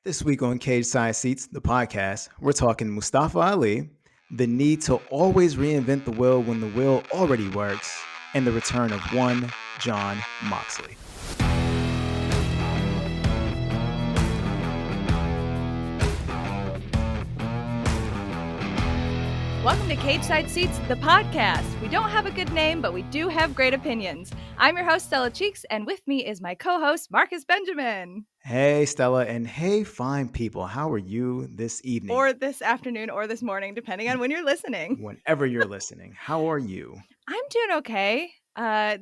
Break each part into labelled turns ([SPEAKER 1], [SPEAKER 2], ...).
[SPEAKER 1] This week on Cageside Seats, the podcast, we're talking Mustafa Ali, the need to always reinvent the wheel when the wheel already works, and the return of one Jon Moxley.
[SPEAKER 2] Welcome to Cageside Seats, the podcast. We don't have a good name, but we do have great opinions. I'm your host, Stella Cheeks, and with me is my co-host, Marcus Benjamin.
[SPEAKER 1] Hey, Stella, and hey, fine people. How are you this evening?
[SPEAKER 2] Or this afternoon or this morning, depending on when you're listening.
[SPEAKER 1] Whenever you're listening. How are you?
[SPEAKER 2] I'm doing okay.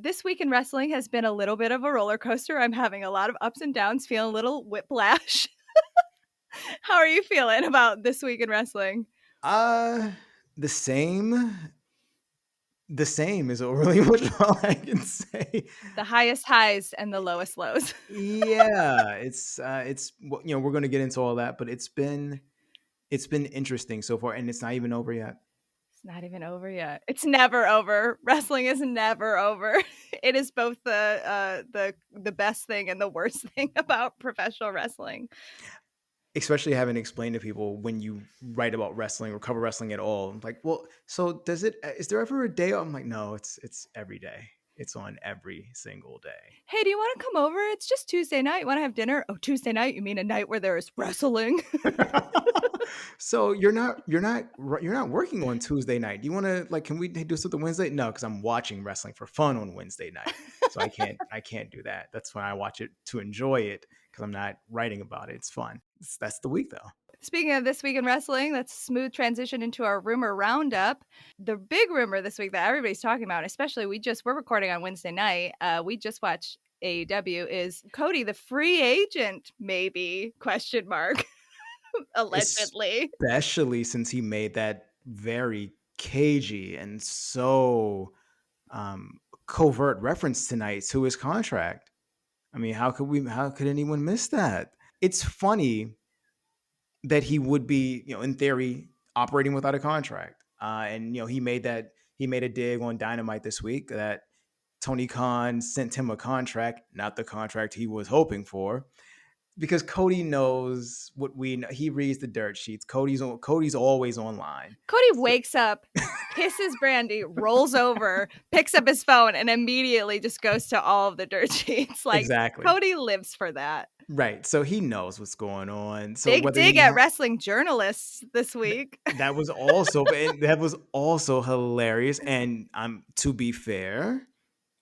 [SPEAKER 2] This week in wrestling has been a little bit of a roller coaster. I'm having a lot of ups and downs, feeling a little whiplash. How are you feeling about this week in wrestling?
[SPEAKER 1] The same. The same is really much all I can say.
[SPEAKER 2] The highest highs and the lowest lows.
[SPEAKER 1] Yeah, it's we're going to get into all that, but it's been interesting so far, and it's not even over yet.
[SPEAKER 2] It's not even over yet. It's never over. Wrestling is never over. It is both the best thing and the worst thing about professional wrestling.
[SPEAKER 1] Especially having explained to people when you write about wrestling or cover wrestling at all. I'm like, well, so is there ever a day? I'm like, no, it's every day. It's on every single day.
[SPEAKER 2] Hey, do you want to come over? It's just Tuesday night. Want to have dinner? Oh, Tuesday night? You mean a night where there is wrestling?
[SPEAKER 1] So you're not working on Tuesday night. Do you want to can we do something Wednesday? No, because I'm watching wrestling for fun on Wednesday night. So I can't do that. That's when I watch it to enjoy it because I'm not writing about it. It's fun. That's the week though.
[SPEAKER 2] Speaking of this week in wrestling, that's a smooth transition into our rumor roundup. The big rumor this week that everybody's talking about, especially we're recording on Wednesday night. We just watched AEW is Cody, the free agent, maybe ? Allegedly.
[SPEAKER 1] Especially since he made that very cagey and so covert reference tonight to his contract. I mean, how could anyone miss that? It's funny that he would be, in theory, operating without a contract. And he made a dig on Dynamite this week that Tony Khan sent him a contract, not the contract he was hoping for. Because Cody knows what we know. He reads the dirt sheets. Cody's always online.
[SPEAKER 2] Cody wakes up, kisses Brandy, rolls over, picks up his phone, and immediately just goes to all of the dirt sheets.
[SPEAKER 1] Exactly.
[SPEAKER 2] Cody lives for that.
[SPEAKER 1] Right. So he knows what's going on. So
[SPEAKER 2] big dig at wrestling journalists this week.
[SPEAKER 1] That was also hilarious. And to be fair,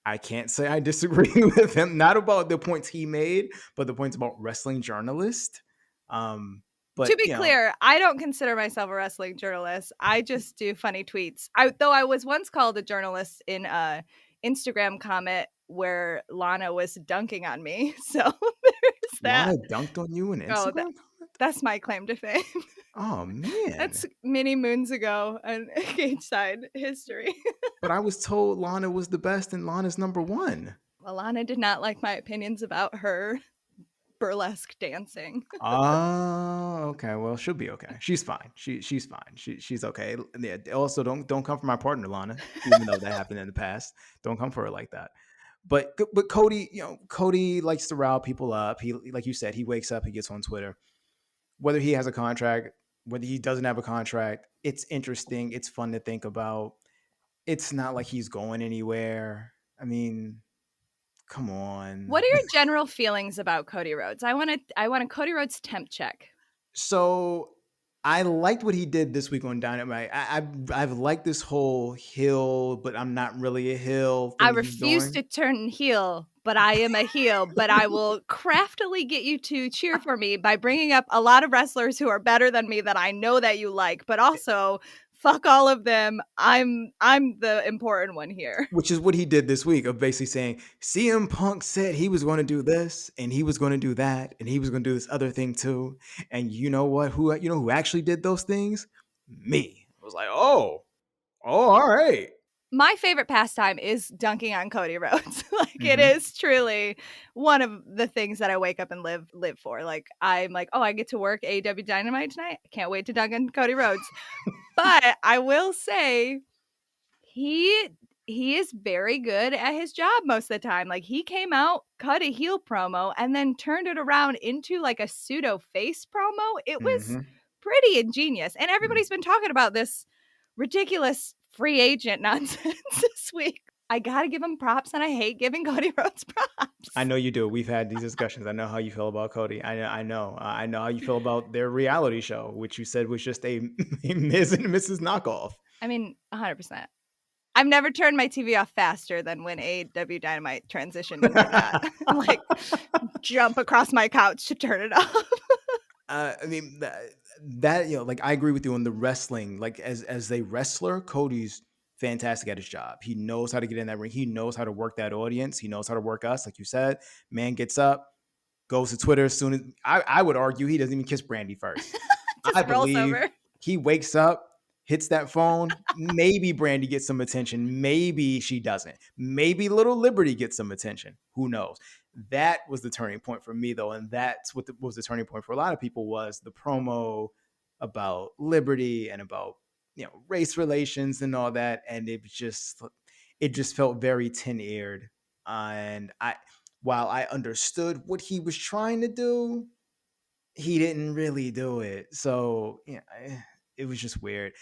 [SPEAKER 1] I can't say I disagree with him, not about the points he made, but the points about wrestling journalist. But
[SPEAKER 2] to be clear, I don't consider myself a wrestling journalist. I just do funny tweets. Though I was once called a journalist in a Instagram comment where Lana was dunking on me. So there's that.
[SPEAKER 1] Lana dunked on you in Instagram comment?
[SPEAKER 2] That's my claim to fame.
[SPEAKER 1] Oh, man.
[SPEAKER 2] That's many moons ago in Cageside history.
[SPEAKER 1] But I was told Lana was the best and Lana's number one.
[SPEAKER 2] Well, Lana did not like my opinions about her burlesque dancing.
[SPEAKER 1] Oh, okay. Well, she'll be okay. She's fine. She's fine. She's okay. Yeah. Also, don't come for my partner, Lana, even though that happened in the past. Don't come for her like that. But Cody, Cody likes to rile people up. He, like you said, he wakes up, he gets on Twitter. Whether he has a contract, whether he doesn't have a contract, it's interesting. It's fun to think about. It's not like he's going anywhere. I mean, come on.
[SPEAKER 2] What are your general feelings about Cody Rhodes? I want a Cody Rhodes temp check.
[SPEAKER 1] So I liked what he did this week on Dynamite. I've liked this whole heel, but I'm not really a heel.
[SPEAKER 2] I refuse to turn heel, but I am a heel. But I will craftily get you to cheer for me by bringing up a lot of wrestlers who are better than me that I know that you like, but also fuck all of them. I'm the important one here.
[SPEAKER 1] Which is what he did this week of basically saying CM Punk said he was going to do this and he was going to do that and he was going to do this other thing too. And you know what? Who actually did those things? Me. I was like, oh, all right.
[SPEAKER 2] My favorite pastime is dunking on Cody Rhodes. It is truly one of the things that I wake up and live for. I'm like, oh, I get to work AEW Dynamite tonight. I can't wait to dunk on Cody Rhodes. But I will say he he is very good at his job most of the time. Like, he came out, cut a heel promo, and then turned it around into like a pseudo face promo. It was
[SPEAKER 1] Mm-hmm.
[SPEAKER 2] pretty ingenious. And everybody's been talking about this ridiculous free agent nonsense this week. I gotta give him props, and I hate giving Cody Rhodes props.
[SPEAKER 1] I know you do. We've had these discussions. I know how you feel about Cody. I know. I know how you feel about their reality show, which you said was just a Ms. and Mrs. knockoff.
[SPEAKER 2] I mean, 100%. I've never turned my TV off faster than when AEW Dynamite transitioned into that. Like, jump across my couch to turn it off.
[SPEAKER 1] I mean that like I agree with you on the wrestling. Like as a wrestler, Cody's fantastic at his job. He knows how to get in that ring. He knows how to work that audience. He knows how to work us. Like you said, man gets up, goes to Twitter as soon as I would argue he doesn't even kiss Brandy first.
[SPEAKER 2] Just
[SPEAKER 1] I
[SPEAKER 2] rolls
[SPEAKER 1] believe
[SPEAKER 2] over.
[SPEAKER 1] he wakes up, hits that phone. Maybe Brandy gets some attention. Maybe she doesn't. Maybe Little Liberty gets some attention. Who knows? That was the turning point for me, though, and that's what was the turning point for a lot of people was the promo about liberty and about race relations and all that, and it just felt very tin-eared. And while I understood what he was trying to do, he didn't really do it. So it was just weird.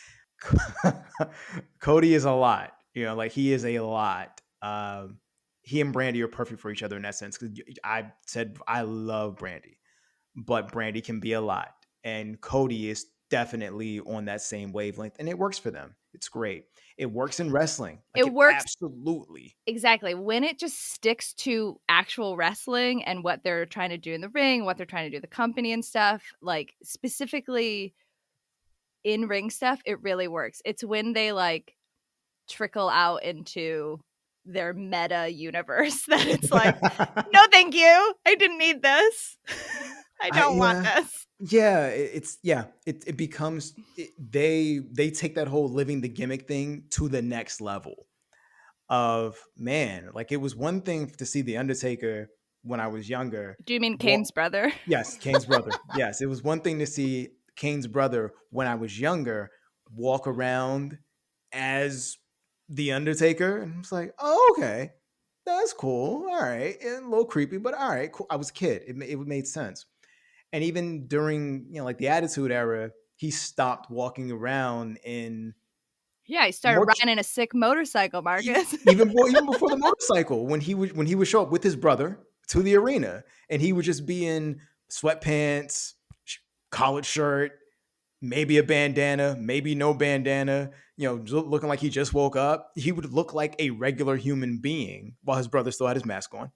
[SPEAKER 1] Cody is a lot, like he is a lot. He and Brandy are perfect for each other in that sense. Because I said I love Brandy, but Brandy can be a lot, and Cody is definitely on that same wavelength, and it works for them. It's great. It works in wrestling. Like
[SPEAKER 2] It works
[SPEAKER 1] absolutely.
[SPEAKER 2] exactly when it just sticks to actual wrestling and what they're trying to do in the ring, what they're trying to do in the company and stuff. Like specifically in ring stuff, it really works. It's when they like trickle out into their meta universe that it's like, no, thank you. I didn't need this. I don't want this.
[SPEAKER 1] Yeah, it becomes they take that whole living the gimmick thing to the next level of man. Like it was one thing to see the Undertaker when I was younger.
[SPEAKER 2] Do you mean Kane's brother?
[SPEAKER 1] Yes, Kane's brother. Yes, it was one thing to see Kane's brother when I was younger walk around as the Undertaker, and I was like, oh, okay, that's cool. All right, and a little creepy, but all right, cool. I was a kid. It made sense. And even during like the Attitude Era, he stopped walking around in
[SPEAKER 2] Yeah, he started riding a sick motorcycle, Marcus.
[SPEAKER 1] even before the motorcycle, when he would show up with his brother to the arena, and he would just be in sweatpants, collared shirt, maybe a bandana, maybe no bandana, looking like he just woke up. He would look like a regular human being while his brother still had his mask on.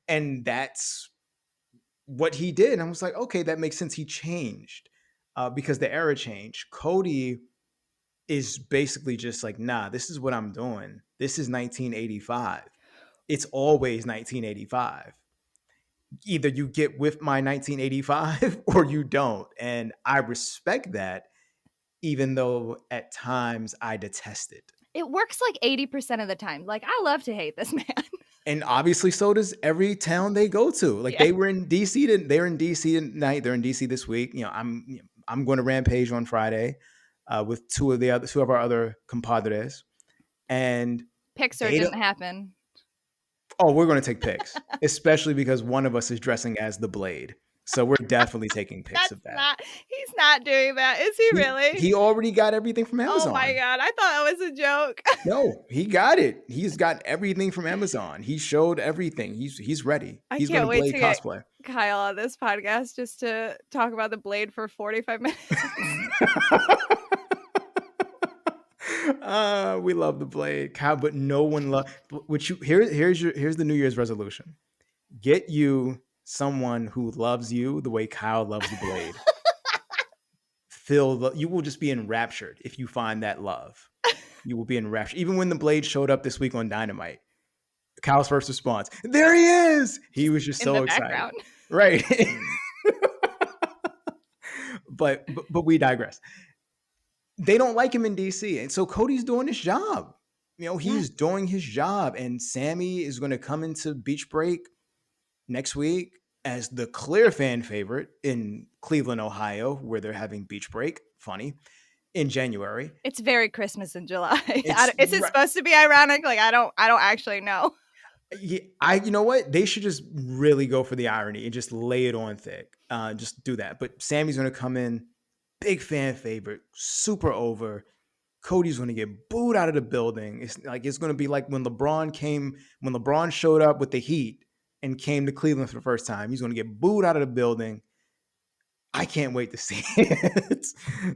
[SPEAKER 1] And that's what he did. And I was like, okay, that makes sense. He changed because the era changed. Cody is basically just like, nah, this is what I'm doing. This is 1985. It's always 1985. Either you get with my 1985 or you don't. And I respect that, even though at times I detest it.
[SPEAKER 2] It works like 80% of the time. Like, I love to hate this man.
[SPEAKER 1] And obviously so does every town they go to. Like they were in DC, they're in DC tonight. They're in DC this week. I'm going to Rampage on Friday with two of our other compadres. And
[SPEAKER 2] Pixar didn't happen.
[SPEAKER 1] Oh, we're going to take pics, especially because one of us is dressing as the Blade. So we're definitely taking pics of that.
[SPEAKER 2] He's not doing that. Is he really?
[SPEAKER 1] He already got everything from Amazon.
[SPEAKER 2] Oh my God. I thought that was a joke.
[SPEAKER 1] No, he got it. He's got everything from Amazon. He showed everything. He's ready. He's
[SPEAKER 2] can't wait
[SPEAKER 1] Blade
[SPEAKER 2] to
[SPEAKER 1] cosplay.
[SPEAKER 2] Get Kyle on this podcast just to talk about the Blade for 45 minutes.
[SPEAKER 1] We love the Blade, Kyle, but no one loves. Here's the New Year's resolution: get you someone who loves you the way Kyle loves the Blade. You will just be enraptured if you find that love. You will be enraptured. Even when the Blade showed up this week on Dynamite, Kyle's first response, "There he is!" He was just so excited. Background. Right. but we digress. They don't like him in DC. And so Cody's doing his job. He's doing his job. And Sammy is going to come into Beach Break next week as the clear fan favorite in Cleveland, Ohio, where they're having Beach Break. Funny. in January.
[SPEAKER 2] It's very Christmas in July.
[SPEAKER 1] It's
[SPEAKER 2] Is it supposed to be ironic? Like, I don't actually know.
[SPEAKER 1] yeah, you know what? They should just really go for the irony and just lay it on thick. Just do that. But Sammy's gonna come in, big fan favorite, super over. Cody's gonna get booed out of the building. It's gonna be like when LeBron showed up with the Heat and came to Cleveland for the first time. He's gonna get booed out of the building. I can't wait to see it.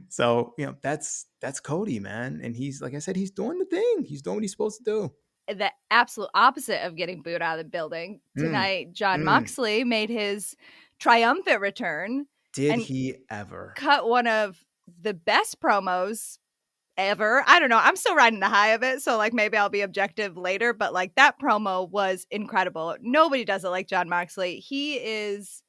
[SPEAKER 1] So, that's Cody, man. And he's, like I said, he's doing the thing. He's doing what he's supposed to do.
[SPEAKER 2] The absolute opposite of getting booed out of the building. Tonight, Jon Moxley made his triumphant return.
[SPEAKER 1] Did he ever?
[SPEAKER 2] Cut one of the best promos ever. I don't know. I'm still riding the high of it. So, like, maybe I'll be objective later. But, like, that promo was incredible. Nobody does it like Jon Moxley. He is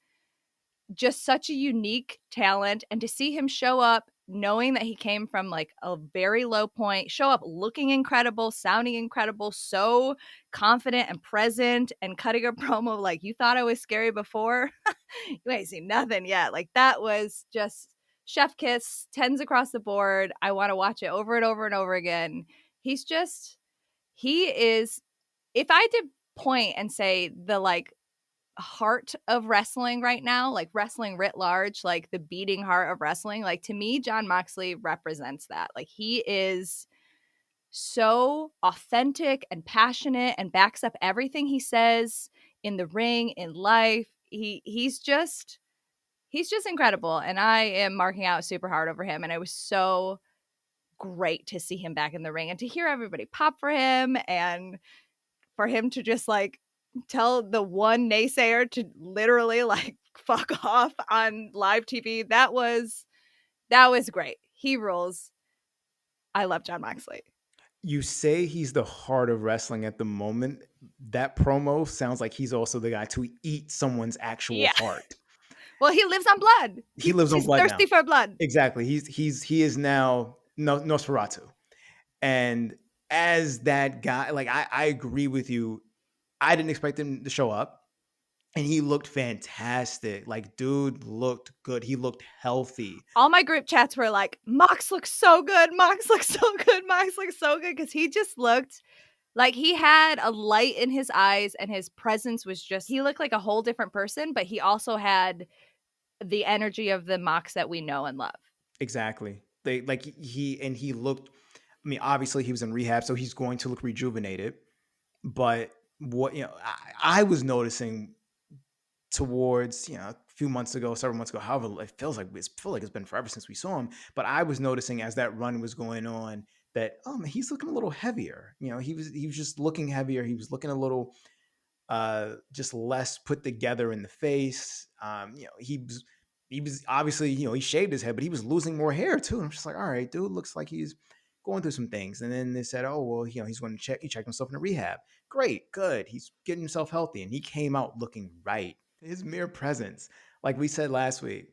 [SPEAKER 2] just such a unique talent. And to see him show up knowing that he came from like a very low point, show up looking incredible, sounding incredible, so confident and present, and cutting a promo like, you thought I was scary before? You ain't seen nothing yet. Like, that was just chef kiss, tens across the board. I want to watch it over and over and over again. He is, if I did point and say the like heart of wrestling right now, like wrestling writ large, like the beating heart of wrestling, like to me, Jon Moxley represents that. Like, he is so authentic and passionate and backs up everything he says in the ring, in life. He's just incredible, and I am marking out super hard over him. And it was so great to see him back in the ring and to hear everybody pop for him, and for him to just like tell the one naysayer to literally like fuck off on live TV. That was great. He rules. I love Jon Moxley.
[SPEAKER 1] You say he's the heart of wrestling at the moment. That promo sounds like he's also the guy to eat someone's actual heart.
[SPEAKER 2] Well, he lives on blood.
[SPEAKER 1] He lives on blood.
[SPEAKER 2] He's thirsty for blood.
[SPEAKER 1] Exactly. He is now Nosferatu. And as that guy, like I agree with you. I didn't expect him to show up. And he looked fantastic. Like, dude looked good. He looked healthy.
[SPEAKER 2] All my group chats were like, Mox looks so good. Mox looks so good. Mox looks so good. Because he just looked like he had a light in his eyes, and his presence was just, he looked like a whole different person, but he also had the energy of the Mox that we know and love.
[SPEAKER 1] Exactly. He looked, I mean, obviously he was in rehab, so he's going to look rejuvenated. But what, I was noticing towards, a few months ago, several months ago, however, it feels like it's been forever since we saw him. But I was noticing as that run was going on that, oh man, he's looking a little heavier. He was just looking heavier. He was looking a little just less put together in the face. He was obviously, he shaved his head, but he was losing more hair too. And I'm just like, all right, dude, looks like he's going through some things. And then they said, oh, well, he's going to he checked himself into rehab. Great, good. He's getting himself healthy. And he came out looking right. His mere presence, like we said last week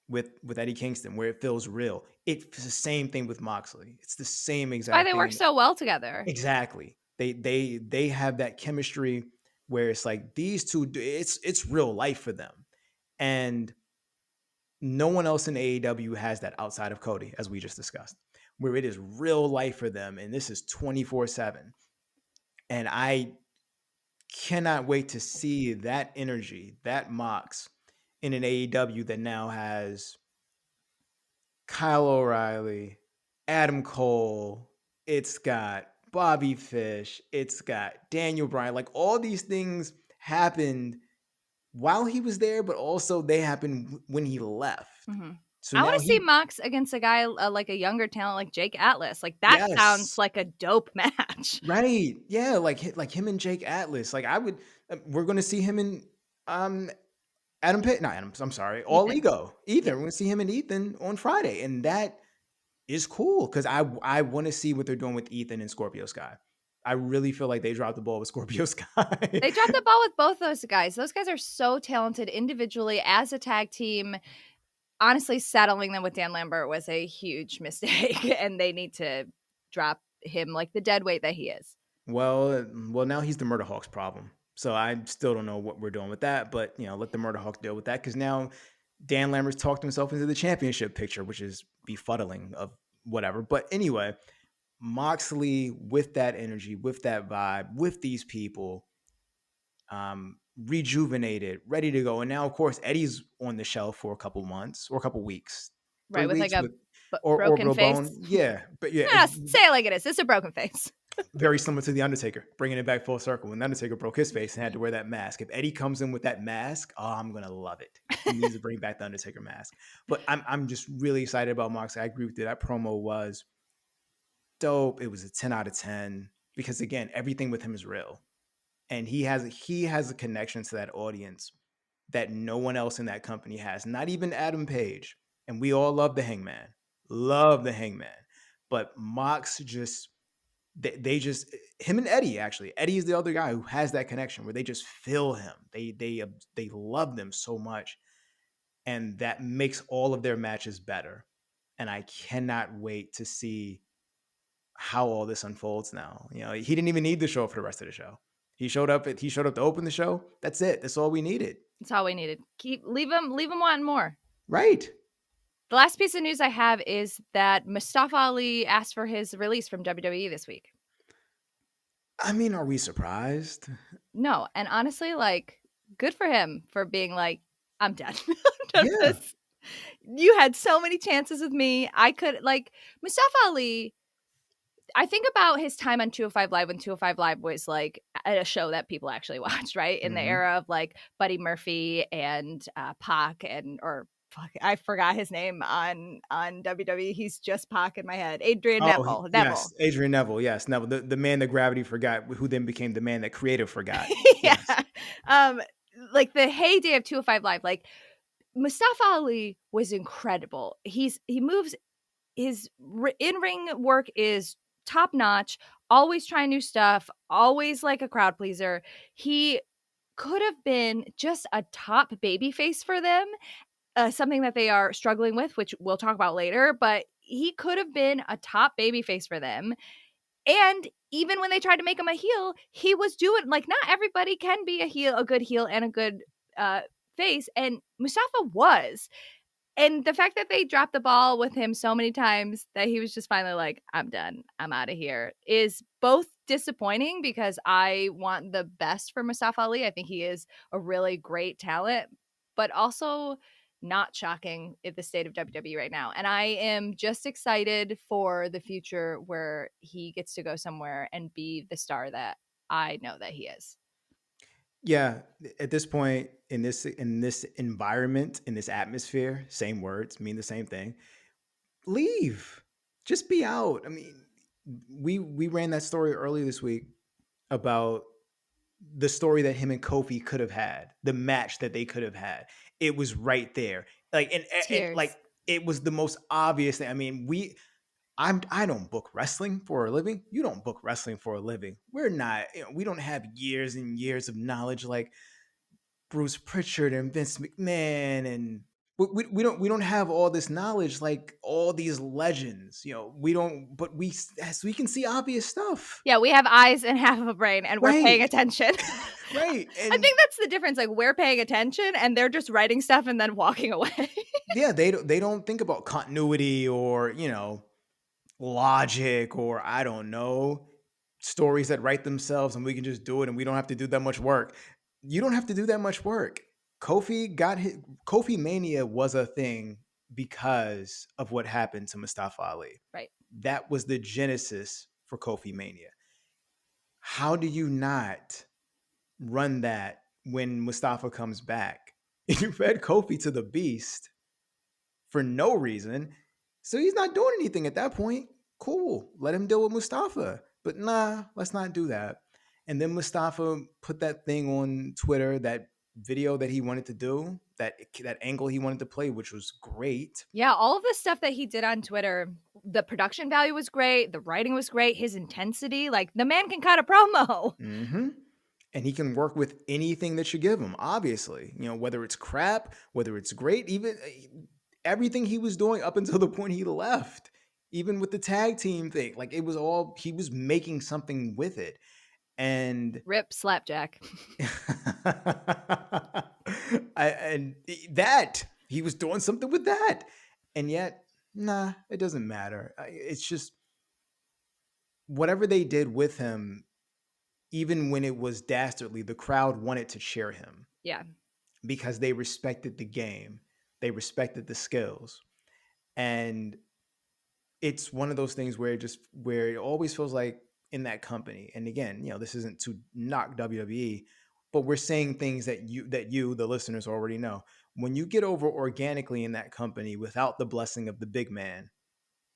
[SPEAKER 1] with Eddie Kingston, where it feels real. It's the same thing with Moxley. It's the same exact
[SPEAKER 2] Why they
[SPEAKER 1] thing.
[SPEAKER 2] work so well together.
[SPEAKER 1] Exactly. They have that chemistry where it's like these two, it's real life for them. And no one else in AEW has that outside of Cody, as we just discussed, where it is real life for them. And this is 24/7. And I cannot wait to see that energy, that Mox in an AEW that now has Kyle O'Reilly, Adam Cole, it's got Bobby Fish, it's got Daniel Bryan. Like, all these things happened while he was there, but also they happened when he left.
[SPEAKER 2] Mm-hmm.
[SPEAKER 1] So
[SPEAKER 2] I want to see Mox against a guy like a younger talent like Jake Atlas. Like, that sounds like a dope match.
[SPEAKER 1] Right. Yeah, like him and Jake Atlas. Like, we're going to see him in Adam Pitt. Not Adam, I'm sorry. All Ego. Ethan. We're going to see him and Ethan on Friday. And that is cool because I want to see what they're doing with Ethan and Scorpio Sky. I really feel like they dropped the ball with Scorpio Sky.
[SPEAKER 2] They dropped the ball with both those guys. Those guys are so talented individually as a tag team. Honestly, settling them with Dan Lambert was a huge mistake, and they need to drop him like the dead weight that he is.
[SPEAKER 1] Well, now he's the Murder Hawks problem. So I still don't know what we're doing with that, but let the Murder Hawks deal with that because now Dan Lambert's talked himself into the championship picture, which is befuddling of whatever. But anyway, Moxley with that energy, with that vibe, with these people, rejuvenated, ready to go. And now, of course, Eddie's on the shelf for a couple months or a couple weeks,
[SPEAKER 2] Right,
[SPEAKER 1] three
[SPEAKER 2] with like
[SPEAKER 1] weeks
[SPEAKER 2] a
[SPEAKER 1] with or
[SPEAKER 2] broken
[SPEAKER 1] Bro
[SPEAKER 2] face.
[SPEAKER 1] Bone. Yeah, but yeah,
[SPEAKER 2] No, say it like it is. It's a broken face.
[SPEAKER 1] very similar to the Undertaker, bringing it back full circle. When the Undertaker broke his face and had to wear that mask, if Eddie comes in with that mask, oh, I'm gonna love it. He needs to bring back the Undertaker mask. But I'm just really excited about Moxley. I agree with you. That promo was dope. It was a 10 out of 10 because again, everything with him is real, and he has a connection to that audience that no one else in that company has. Not even Adam Page. And we all love the Hangman. But Mox just they just him and Eddie actually. Eddie is the other guy who has that connection where they just feel him. They love them so much, and that makes all of their matches better. And I cannot wait to see how all this unfolds now. You know, he didn't even need to show up for the rest of the show. He showed up to open the show. That's it. That's all we needed.
[SPEAKER 2] That's all we needed. Leave them wanting more.
[SPEAKER 1] Right.
[SPEAKER 2] The last piece of news I have is that Mustafa Ali asked for his release from WWE this week.
[SPEAKER 1] I mean, are we surprised?
[SPEAKER 2] No, and honestly, like, good for him for being like, I'm done.
[SPEAKER 1] Yeah.
[SPEAKER 2] You had so many chances with me. I could, like, Mustafa Ali, I think about his time on 205 Live when 205 Live was like a show that people actually watched, right? In the era of like Buddy Murphy and Pac I forgot his name on WWE. He's just Pac in my head. Adrian Neville.
[SPEAKER 1] Yes, Adrian Neville. Yes, Neville, the man that gravity forgot, who then became the man that creative forgot.
[SPEAKER 2] Yeah.
[SPEAKER 1] Yes.
[SPEAKER 2] Like the heyday of 205 Live, like Mustafa Ali was incredible. He moves, his in-ring work is top notch, always trying new stuff, always like a crowd pleaser. He could have been just a top babyface for them, something that they are struggling with, which we'll talk about later, but he could have been a top babyface for them. And even when they tried to make him a heel, he was doing, like, not everybody can be a good heel and a good face, and Mustafa was. And the fact that they dropped the ball with him so many times that he was just finally like, I'm done, I'm out of here, is both disappointing because I want the best for Mustafa Ali. I think he is a really great talent, but also not shocking at the state of WWE right now. And I am just excited for the future where he gets to go somewhere and be the star that I know that he is.
[SPEAKER 1] Yeah, at this point in this environment, in this atmosphere, same words mean the same thing. Leave. Just be out. I mean, we ran that story earlier this week about the story that him and Kofi could have had, the match that they could have had. It was right there. Like and like it was the most obvious thing. I mean, I don't book wrestling for a living. You don't book wrestling for a living. We're not, we don't have years and years of knowledge like Bruce Pritchard and Vince McMahon, and we don't have all this knowledge like all these legends. We don't, but we can see obvious stuff.
[SPEAKER 2] Yeah, we have eyes and half of a brain, and we're paying attention.
[SPEAKER 1] Right. And
[SPEAKER 2] I think that's the difference. Like, we're paying attention, and they're just writing stuff and then walking away.
[SPEAKER 1] Yeah, they don't think about continuity or logic, or I don't know, stories that write themselves and we can just do it and we don't have to do that much work. You don't have to do that much work. Kofi Mania was a thing because of what happened to Mustafa Ali.
[SPEAKER 2] Right.
[SPEAKER 1] That was the genesis for Kofi Mania. How do you not run that when Mustafa comes back? You fed Kofi to the beast for no reason. So he's not doing anything at that point. Cool. Let him deal with Mustafa. But nah, let's not do that. And then Mustafa put that thing on Twitter, that video that he wanted to do, that angle he wanted to play, which was great.
[SPEAKER 2] Yeah, all of the stuff that he did on Twitter, the production value was great. The writing was great. His intensity, like, the man can cut a promo.
[SPEAKER 1] Mm-hmm. And he can work with anything that you give him, obviously. Whether it's crap, whether it's great, even everything he was doing up until the point he left, even with the tag team thing, like it was all, he was making something with it. And
[SPEAKER 2] rip Slapjack.
[SPEAKER 1] And that he was doing something with that. And yet Nah, it doesn't matter. It's just whatever they did with him, even when it was dastardly, the crowd wanted to cheer him
[SPEAKER 2] Yeah.
[SPEAKER 1] because they respected the game, they respected the skills, and it's one of those things where it always feels like in that company. And again, this isn't to knock WWE, but we're saying things that you the listeners already know. When you get over organically in that company without the blessing of the big man,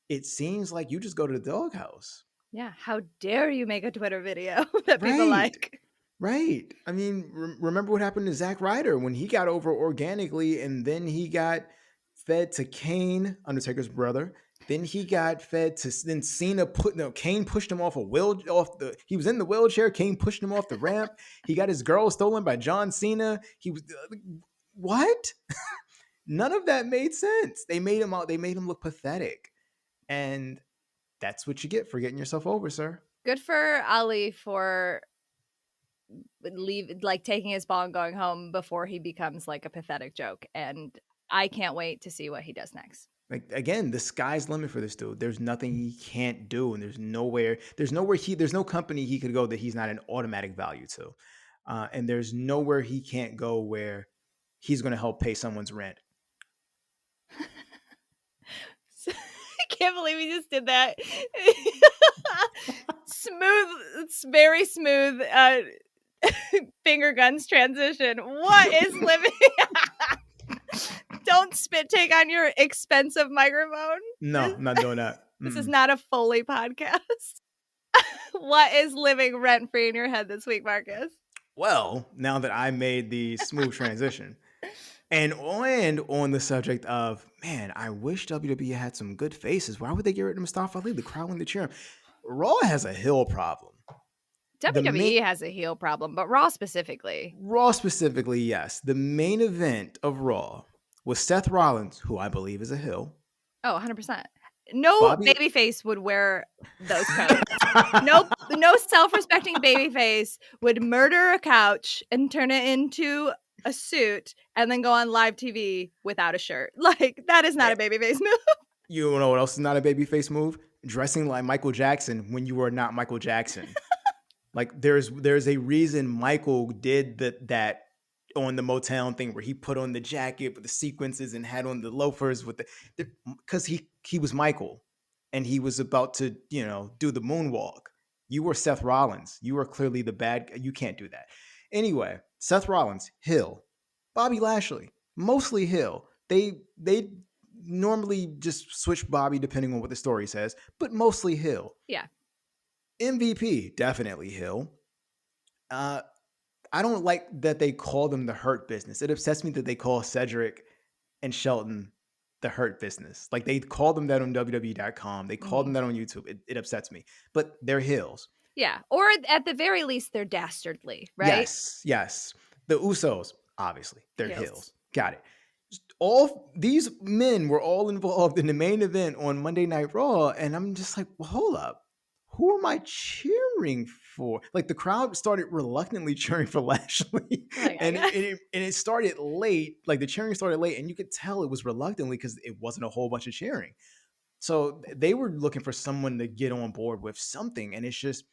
[SPEAKER 1] it seems like you just go to the doghouse.
[SPEAKER 2] Yeah. How dare you make a Twitter video that people
[SPEAKER 1] Right.
[SPEAKER 2] like?
[SPEAKER 1] Right. I mean, remember what happened to Zack Ryder when he got over organically and then he got fed to Kane, Undertaker's brother. Then he got fed to then Cena Kane pushed him he was in the wheelchair, Kane pushed him off the ramp. He got his girl stolen by John Cena. He was what? None of that made sense. They made him look pathetic. And that's what you get for getting yourself over, sir.
[SPEAKER 2] Good for Ali for taking his ball and going home before he becomes like a pathetic joke. And I can't wait to see what he does next.
[SPEAKER 1] Like again, the sky's the limit for this dude. There's nothing he can't do, and there's no company he could go that he's not an automatic value to, and there's nowhere he can't go where he's going to help pay someone's rent.
[SPEAKER 2] I can't believe he just did that. Smooth, it's very smooth. Finger guns transition. What is living? Don't spit take on your expensive microphone.
[SPEAKER 1] No, I'm not doing that.
[SPEAKER 2] This is not a Foley podcast. What is living rent free in your head this week, Marcus?
[SPEAKER 1] Well, now that I made the smooth transition, and on the subject of, man, I wish WWE had some good faces. Why would they get rid of Mustafa Ali? The crowd wanted to cheer him. Raw has a heel problem.
[SPEAKER 2] WWE has a heel problem, but Raw specifically,
[SPEAKER 1] yes. The main event of Raw was Seth Rollins, who I believe is a heel.
[SPEAKER 2] Oh, 100%. No babyface would wear those coats. No self-respecting babyface would murder a couch and turn it into a suit and then go on live TV without a shirt. Like, that is not a babyface move.
[SPEAKER 1] You know what else is not a babyface move? Dressing like Michael Jackson when you are not Michael Jackson. Like there's a reason Michael did that on the Motown thing where he put on the jacket with the sequences and had on the loafers with because he was Michael and he was about to, do the moonwalk. You were Seth Rollins. You were clearly the bad guy. You can't do that. Anyway, Seth Rollins, heel. Bobby Lashley, mostly heel. They normally just switch Bobby depending on what the story says, but mostly heel.
[SPEAKER 2] Yeah.
[SPEAKER 1] MVP, definitely heel. I don't like that they call them the Hurt Business. It upsets me that they call Cedric and Shelton the Hurt Business. Like they call them that on WWE.com. They call them that on YouTube. It upsets me. But they're heels.
[SPEAKER 2] Yeah. Or at the very least, they're dastardly, right?
[SPEAKER 1] Yes. The Usos, obviously, they're heels. Got it. All these men were all involved in the main event on Monday Night Raw. And I'm just like, well, hold up. Who am I cheering for? Like the crowd started reluctantly cheering for Lashley, and it started late. Like the cheering started late, and you could tell it was reluctantly because it wasn't a whole bunch of cheering. So they were looking for someone to get on board with something, and it's just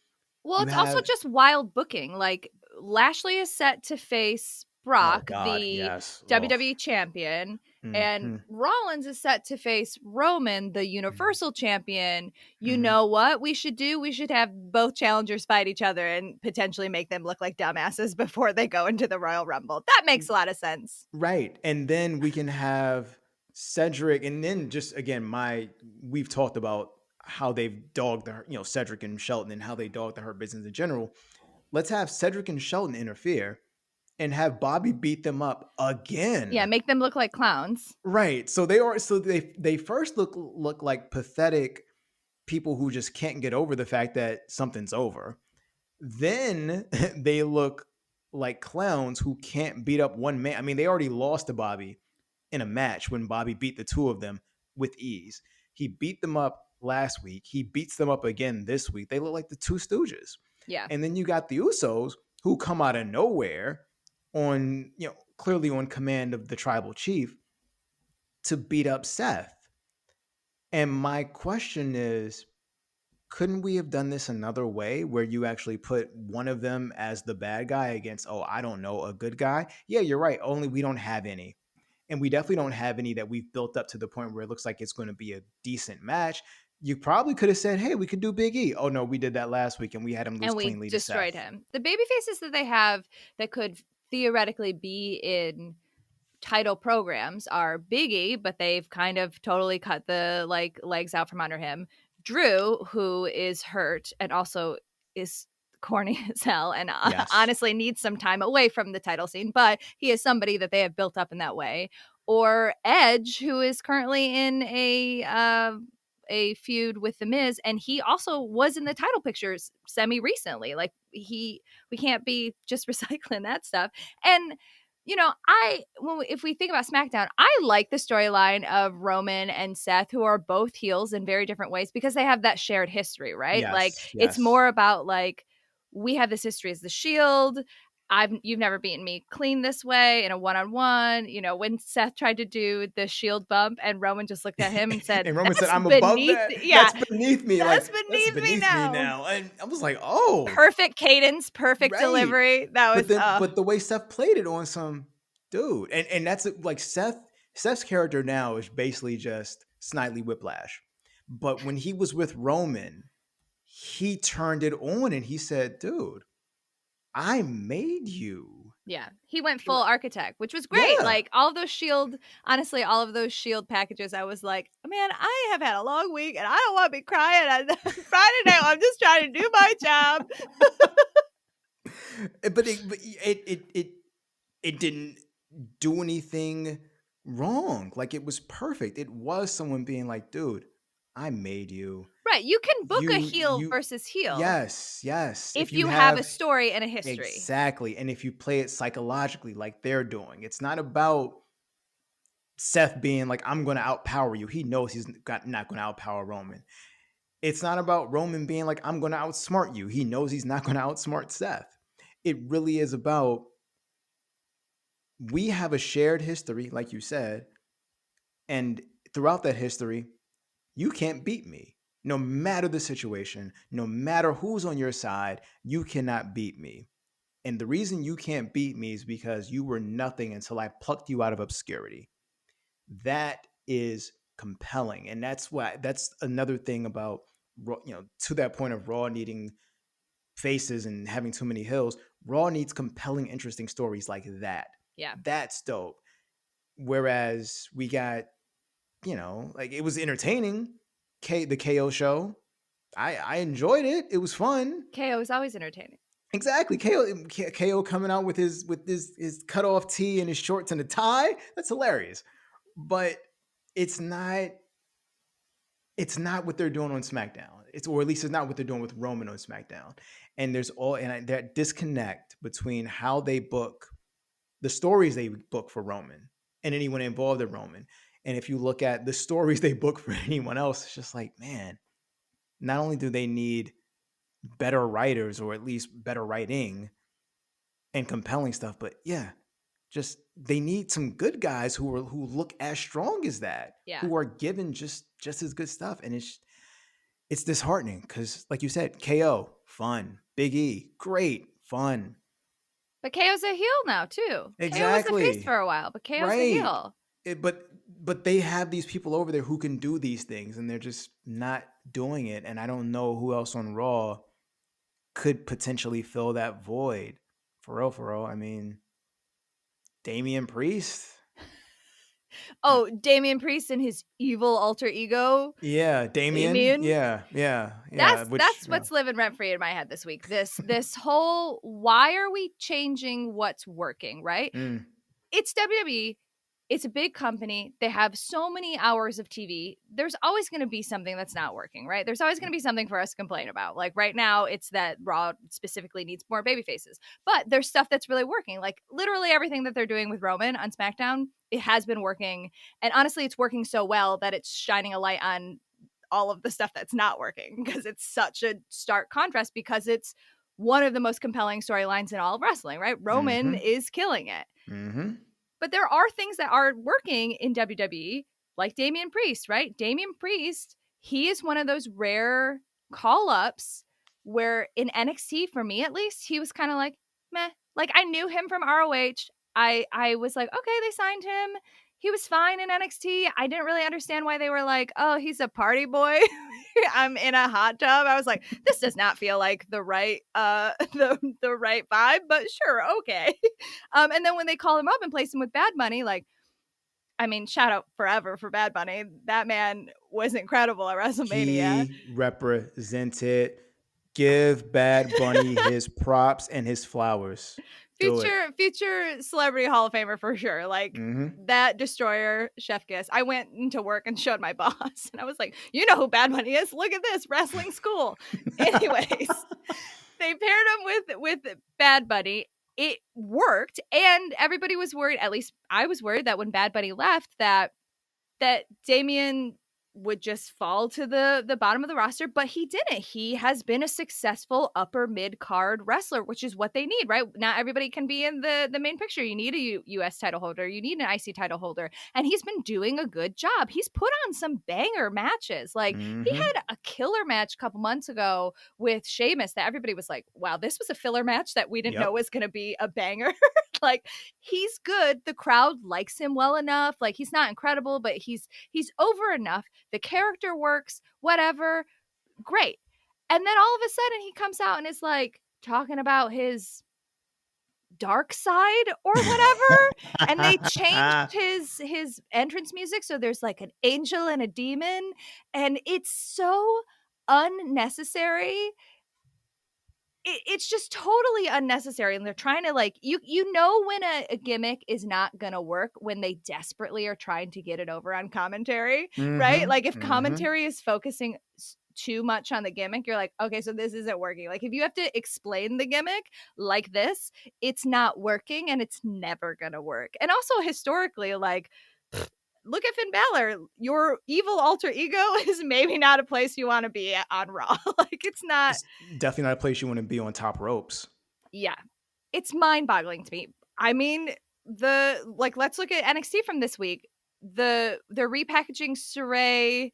[SPEAKER 2] also just wild booking. Like Lashley is set to face Brock, WWE champion, and Rollins is set to face Roman, the Universal champion. You know what we should do? We should have both challengers fight each other and potentially make them look like dumbasses before they go into the Royal Rumble. That makes a lot of sense.
[SPEAKER 1] Right. And then we can have Cedric, and then just again, we've talked about how they've dogged Cedric and Shelton and how they dogged the Hurt Business in general. Let's have Cedric and Shelton interfere and have Bobby beat them up again.
[SPEAKER 2] Yeah, make them look like clowns.
[SPEAKER 1] Right. So they first look like pathetic people who just can't get over the fact that something's over. Then they look like clowns who can't beat up one man. I mean, they already lost to Bobby in a match when Bobby beat the two of them with ease. He beat them up last week. He beats them up again this week. They look like the Two Stooges.
[SPEAKER 2] Yeah.
[SPEAKER 1] And then you got the Usos who come out of nowhere clearly on command of the tribal chief to beat up Seth. And my question is, couldn't we have done this another way where you actually put one of them as the bad guy against, oh, I don't know, a good guy? Yeah, you're right. Only we don't have any. And we definitely don't have any that we've built up to the point where it looks like it's going to be a decent match. You probably could have said, hey, we could do Big E. Oh, no, we did that last week and we had him lose
[SPEAKER 2] And we
[SPEAKER 1] cleanly to
[SPEAKER 2] destroyed
[SPEAKER 1] Seth.
[SPEAKER 2] him. The baby faces that they have that could theoretically be in title programs are Biggie, but they've kind of totally cut the like legs out from under him. Drew, who is hurt and also is corny as hell and
[SPEAKER 1] Yes.
[SPEAKER 2] honestly needs some time away from the title scene, but he is somebody that they have built up in that way. Or Edge, who is currently in a feud with the Miz, and he also was in the title pictures semi recently. Like we can't be just recycling that stuff. And you know, if we think about SmackDown, I like the storyline of Roman and Seth, who are both heels in very different ways because they have that shared history, right? Like
[SPEAKER 1] Yes.
[SPEAKER 2] it's
[SPEAKER 1] Yes.
[SPEAKER 2] more about like we have this history as the Shield. You've never beaten me clean this way in a one-on-one. You know, when Seth tried to do the Shield bump and Roman just looked at him and said,
[SPEAKER 1] And Roman said,
[SPEAKER 2] "That's
[SPEAKER 1] I'm above
[SPEAKER 2] beneath."
[SPEAKER 1] that.
[SPEAKER 2] Yeah,
[SPEAKER 1] That's beneath me.
[SPEAKER 2] that's
[SPEAKER 1] Like, that's
[SPEAKER 2] beneath me
[SPEAKER 1] beneath me
[SPEAKER 2] now.
[SPEAKER 1] now. And I was like, oh,
[SPEAKER 2] Perfect cadence, perfect
[SPEAKER 1] right.
[SPEAKER 2] delivery. That
[SPEAKER 1] But
[SPEAKER 2] was
[SPEAKER 1] then, but the way Seth played it on some dude, and that's like Seth's character now is basically just Snidely Whiplash. But when he was with Roman, he turned it on and he said, dude, I made you.
[SPEAKER 2] Yeah, he went full
[SPEAKER 1] Like,
[SPEAKER 2] architect, which was great.
[SPEAKER 1] yeah,
[SPEAKER 2] Like all of those Shield, honestly, all of those Shield packages, I was like, man, I have had a long week and I don't want to be crying on Friday night. I'm just trying to do my job.
[SPEAKER 1] but it didn't do anything wrong. Like it was perfect. It was someone being like, dude, I made you.
[SPEAKER 2] Right, you can book a heel
[SPEAKER 1] You
[SPEAKER 2] versus heel
[SPEAKER 1] yes, yes. If
[SPEAKER 2] if
[SPEAKER 1] you
[SPEAKER 2] you have a
[SPEAKER 1] have
[SPEAKER 2] story and a history.
[SPEAKER 1] exactly, and if you play it psychologically like they're doing, it's not about Seth being like, I'm going to outpower you. He knows not going to outpower Roman. It's not about Roman being like, I'm going to outsmart you. He knows he's not going to outsmart Seth. It really is about, we have a shared history, like you said, and throughout that history, you can't beat me. No matter the situation, no matter who's on your side, you cannot beat me. And the reason you can't beat me is because you were nothing until I plucked you out of obscurity. That is compelling. And that's another thing about, to that point of Raw needing faces and having too many hills. Raw needs compelling, interesting stories like that.
[SPEAKER 2] Yeah.
[SPEAKER 1] That's dope. Whereas we got, like it was entertaining. The KO show. I enjoyed it. It was fun.
[SPEAKER 2] KO is always entertaining.
[SPEAKER 1] Exactly. KO coming out with his cut off tee and his shorts and a tie. That's hilarious. But it's not what they're doing on SmackDown. Or at least it's not what they're doing with Roman on SmackDown. And that disconnect between how they book the stories they book for Roman and anyone involved in Roman. And if you look at the stories they book for anyone else, it's just like, man, not only do they need better writers or at least better writing and compelling stuff, but yeah, just they need some good guys who look as strong as that,
[SPEAKER 2] Yeah.
[SPEAKER 1] who are given just as good stuff. And it's disheartening because, like you said, KO, fun. Big E, great, fun.
[SPEAKER 2] But KO's a heel now too.
[SPEAKER 1] Exactly.
[SPEAKER 2] KO was a face for a while, but KO's a heel.
[SPEAKER 1] But they have these people over there who can do these things, and they're just not doing it. And I don't know who else on Raw could potentially fill that void. For real. I mean, Damien Priest.
[SPEAKER 2] Oh, Damien Priest and his evil alter ego.
[SPEAKER 1] Yeah, Damien. Yeah.
[SPEAKER 2] That's what's living rent free in my head this week. This whole why are we changing what's working, right? It's WWE. It's a big company. They have so many hours of TV. There's always going to be something that's not working, right? There's always going to be something for us to complain about. Like right now, it's that Raw specifically needs more baby faces. But there's stuff that's really working. Like literally everything that they're doing with Roman on SmackDown, it has been working. And honestly, it's working so well that it's shining a light on all of the stuff that's not working because it's such a stark contrast because it's one of the most compelling storylines in all of wrestling, right? Roman is killing it. But there are things that are working in WWE. like Damien Priest, right? Damien Priest, he is one of those rare call-ups where in NXT, for me at least, he was kind of like, meh. Like, I knew him from ROH. I was like, okay, they signed him. He was fine in NXT. I didn't really understand why they were like, oh, he's a party boy. I'm in a hot tub. I was like, this does not feel like the right the right vibe, but sure, okay. And then when they call him up and place him with Bad Bunny, like, I mean, shout out forever for Bad Bunny. That man was incredible at WrestleMania.
[SPEAKER 1] He represented. Give Bad Bunny his props and his flowers. Do it.
[SPEAKER 2] Future celebrity Hall of Famer for sure. Like that destroyer, Chef Kiss. I went into work and showed my boss, and I was like, "You know who Bad Bunny is? Look at this wrestling school." Anyways, they paired him with Bad Bunny. It worked, and everybody was worried. At least I was worried that when Bad Bunny left, that Damien would just fall to the bottom of the roster, but he didn't. He has been a successful upper mid card wrestler, which is what they need, right? Not everybody can be in the main picture. You need a US title holder, you need an IC title holder, and he's been doing a good job. He's put on some banger matches. Like he had a killer match a couple months ago with Sheamus that everybody was like, wow, this was a filler match that we didn't know was going to be a banger. Like he's good. The crowd likes him well enough. Like he's not incredible, but he's over enough. The character works, whatever. Great. And then all of a sudden he comes out and is like talking about his dark side or whatever. And they changed his entrance music. So there's like an angel and a demon. And it's so unnecessary. It's just totally unnecessary, and they're trying to like you know when a gimmick is not gonna work when they desperately are trying to get it over on commentary, right? Like if commentary is focusing too much on the gimmick, you're like, okay, so this isn't working. Like if you have to explain the gimmick like this, it's not working and it's never gonna work. And also historically, like look at Finn Balor. Your evil alter ego is maybe not a place you want to be at on Raw. Like it's not.
[SPEAKER 1] It's definitely not a place you want to be on top ropes.
[SPEAKER 2] Yeah, it's mind-boggling to me. I mean, let's look at NXT from this week. They're repackaging Saray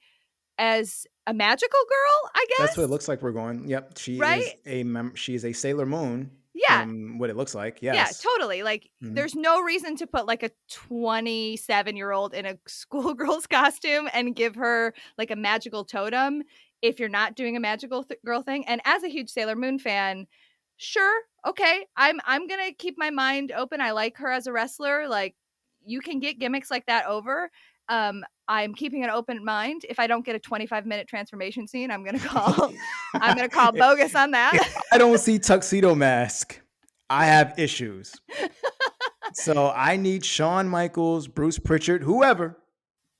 [SPEAKER 2] as a magical girl, I guess.
[SPEAKER 1] That's what it looks like we're going. Yep, she is a Sailor Moon.
[SPEAKER 2] Yeah,
[SPEAKER 1] from what it looks like. Yes.
[SPEAKER 2] Yeah, totally. Like there's no reason to put like a 27-year-old in a schoolgirl's costume and give her like a magical totem if you're not doing a magical girl thing. And as a huge Sailor Moon fan, sure, okay, I'm gonna keep my mind open. I like her as a wrestler. Like you can get gimmicks like that over. I'm keeping an open mind. If I don't get a 25-minute transformation scene, I'm gonna call bogus on that.
[SPEAKER 1] If I don't see Tuxedo Mask, I have issues. So I need Shawn Michaels, Bruce Pritchard, whoever,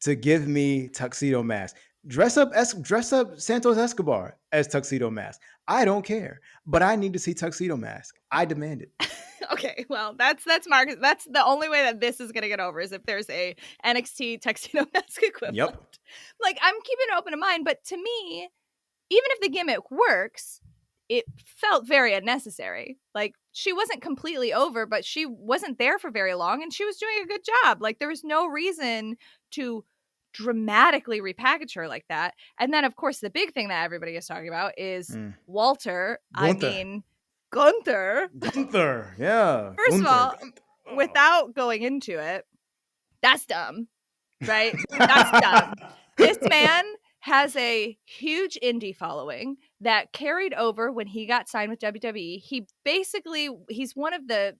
[SPEAKER 1] to give me Tuxedo Mask. Dress up Santos Escobar as Tuxedo Mask. I don't care, but I need to see Tuxedo Mask. I demand it.
[SPEAKER 2] Okay, well, that's Marcus. That's the only way that this is going to get over is if there's a NXT Tuxedo Mask equivalent.
[SPEAKER 1] Yep.
[SPEAKER 2] Like, I'm keeping an open mind, but to me, even if the gimmick works, it felt very unnecessary. Like, she wasn't completely over, but she wasn't there for very long, and she was doing a good job. Like, there was no reason to dramatically repackage her like that. And then, of course, the big thing that everybody is talking about is Walter. I mean, Gunther.
[SPEAKER 1] Yeah.
[SPEAKER 2] First of all, without going into it, that's dumb, right? That's dumb. This man has a huge indie following that carried over when he got signed with WWE. He's one of the,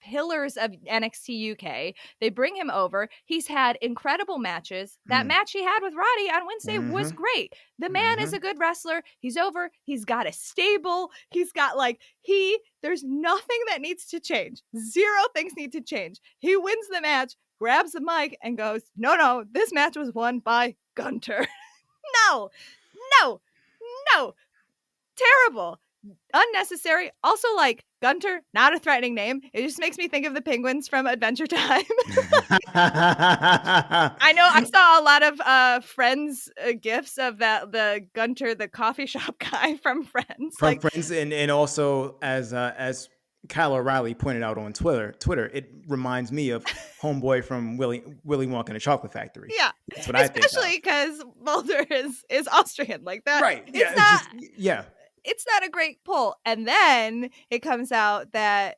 [SPEAKER 2] pillars of NXT UK. They bring him over. He's had incredible matches. That match he had with Roddy on Wednesday was great. The man is a good wrestler. He's over. He's got a stable. He's got there's nothing that needs to change. Zero things need to change. He wins the match, grabs the mic and goes, no, this match was won by Gunther. No. Terrible. Unnecessary. Also, Gunther, not a threatening name. It just makes me think of the penguins from Adventure Time. I know I saw a lot of Friends gifs of the Gunther, the coffee shop guy from Friends.
[SPEAKER 1] Friends, and also as Kyle O'Reilly pointed out on Twitter, it reminds me of Homeboy from Willy Wonka and the Chocolate Factory.
[SPEAKER 2] Yeah,
[SPEAKER 1] That's what I think of.
[SPEAKER 2] especially because Mulder is Austrian like that.
[SPEAKER 1] Right. Yeah. It's just, yeah.
[SPEAKER 2] It's not a great pull. And then it comes out that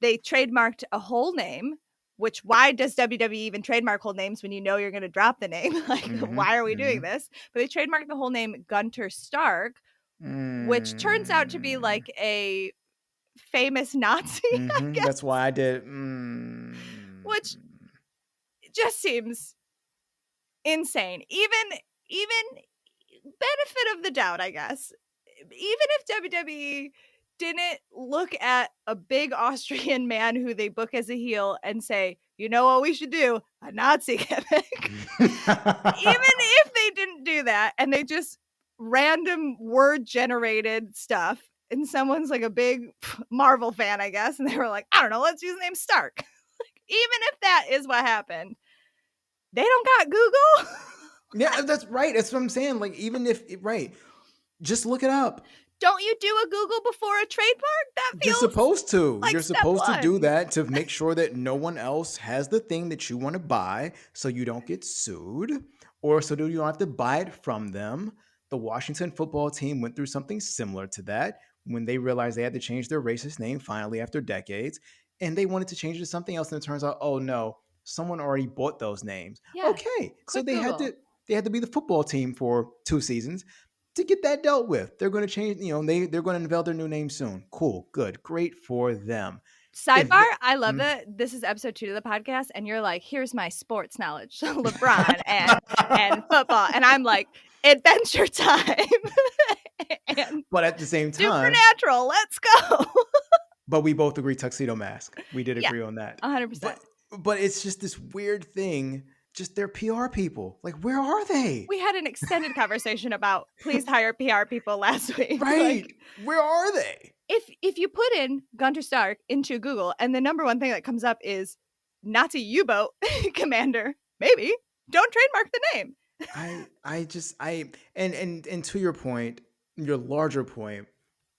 [SPEAKER 2] they trademarked a whole name, which why does WWE even trademark whole names when you know you're going to drop the name? Like, why are we doing this? But they trademarked the whole name Gunter Stark, which turns out to be like a famous Nazi, I guess.
[SPEAKER 1] That's why I did.
[SPEAKER 2] Which just seems insane. Even benefit of the doubt, I guess. Even if WWE didn't look at a big Austrian man who they book as a heel and say, you know what we should do? A Nazi gimmick. Even if they didn't do that and they just random word generated stuff and someone's like a big Marvel fan, I guess, and they were like, I don't know, let's use the name Stark. Even if that is what happened, they don't got Google.
[SPEAKER 1] Yeah, that's right. That's what I'm saying. Like, even if, right, just look it up.
[SPEAKER 2] Don't you do a Google before a trademark? That feels
[SPEAKER 1] You're supposed to.
[SPEAKER 2] like
[SPEAKER 1] You're supposed to do that to make sure that no one else has the thing that you want to buy so you don't get sued or so that you don't have to buy it from them. The Washington football team went through something similar to that when they realized they had to change their racist name finally after decades, and they wanted to change it to something else, and it turns out, oh no, someone already bought those names.
[SPEAKER 2] Yeah,
[SPEAKER 1] okay, so they
[SPEAKER 2] Google.
[SPEAKER 1] had to be the football team for 2 seasons to get that dealt with. They're going to change, they're going to unveil their new name soon. Cool, good, great for them.
[SPEAKER 2] Sidebar, I love that this is episode 2 of the podcast, and you're like, here's my sports knowledge, LeBron and football, and I'm like, Adventure Time.
[SPEAKER 1] But at the same time,
[SPEAKER 2] Supernatural, let's go.
[SPEAKER 1] But we both agree Tuxedo Mask. We did agree on that.
[SPEAKER 2] 100%.
[SPEAKER 1] But it's just this weird thing. Just their PR people. Like, where are they?
[SPEAKER 2] We had an extended conversation about please hire PR people last week.
[SPEAKER 1] Right. Like, where are they?
[SPEAKER 2] If you put in Gunter Stark into Google and the number one thing that comes up is Nazi U-boat commander, maybe don't trademark the name.
[SPEAKER 1] And to your point, your larger point,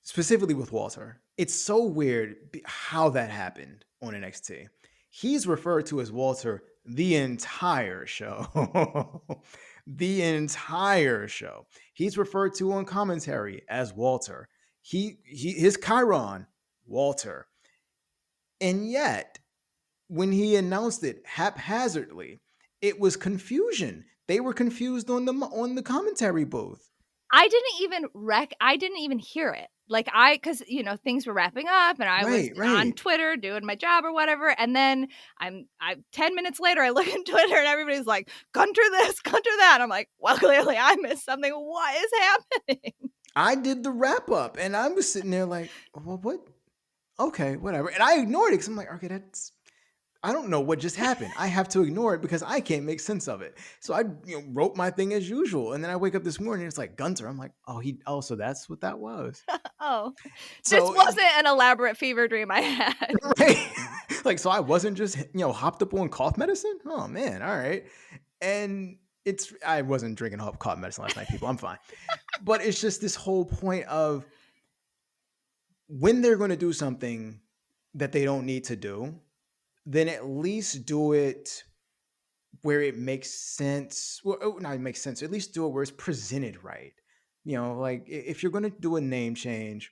[SPEAKER 1] specifically with Walter, it's so weird how that happened on NXT. He's referred to as Walter the entire show. The entire show. He's referred to on commentary as Walter. His Chiron, Walter. And yet, when he announced it haphazardly, it was confusion. They were confused on the commentary booth.
[SPEAKER 2] I didn't even hear it. Like because things were wrapping up and I was on Twitter doing my job or whatever. And then I'm 10 minutes later, I look at Twitter and everybody's like, Gunter this, Gunter that. I'm like, well, clearly I missed something. What is happening?
[SPEAKER 1] I did the wrap up and I was sitting there like, well, what? Okay, whatever. And I ignored it because I'm like, okay, I don't know what just happened. I have to ignore it because I can't make sense of it. So I wrote my thing as usual. And then I wake up this morning and it's like Gunter. I'm like, so that's what that was.
[SPEAKER 2] This wasn't an elaborate fever dream I had.
[SPEAKER 1] Right. Like, so I wasn't just, hopped up on cough medicine. Oh man. All right. And I wasn't drinking cough medicine last night, people. I'm fine. But it's just this whole point of when they're going to do something that they don't need to do, then at least do it where it makes sense. Well, not it makes sense. At least do it where it's presented right. Like if you're going to do a name change,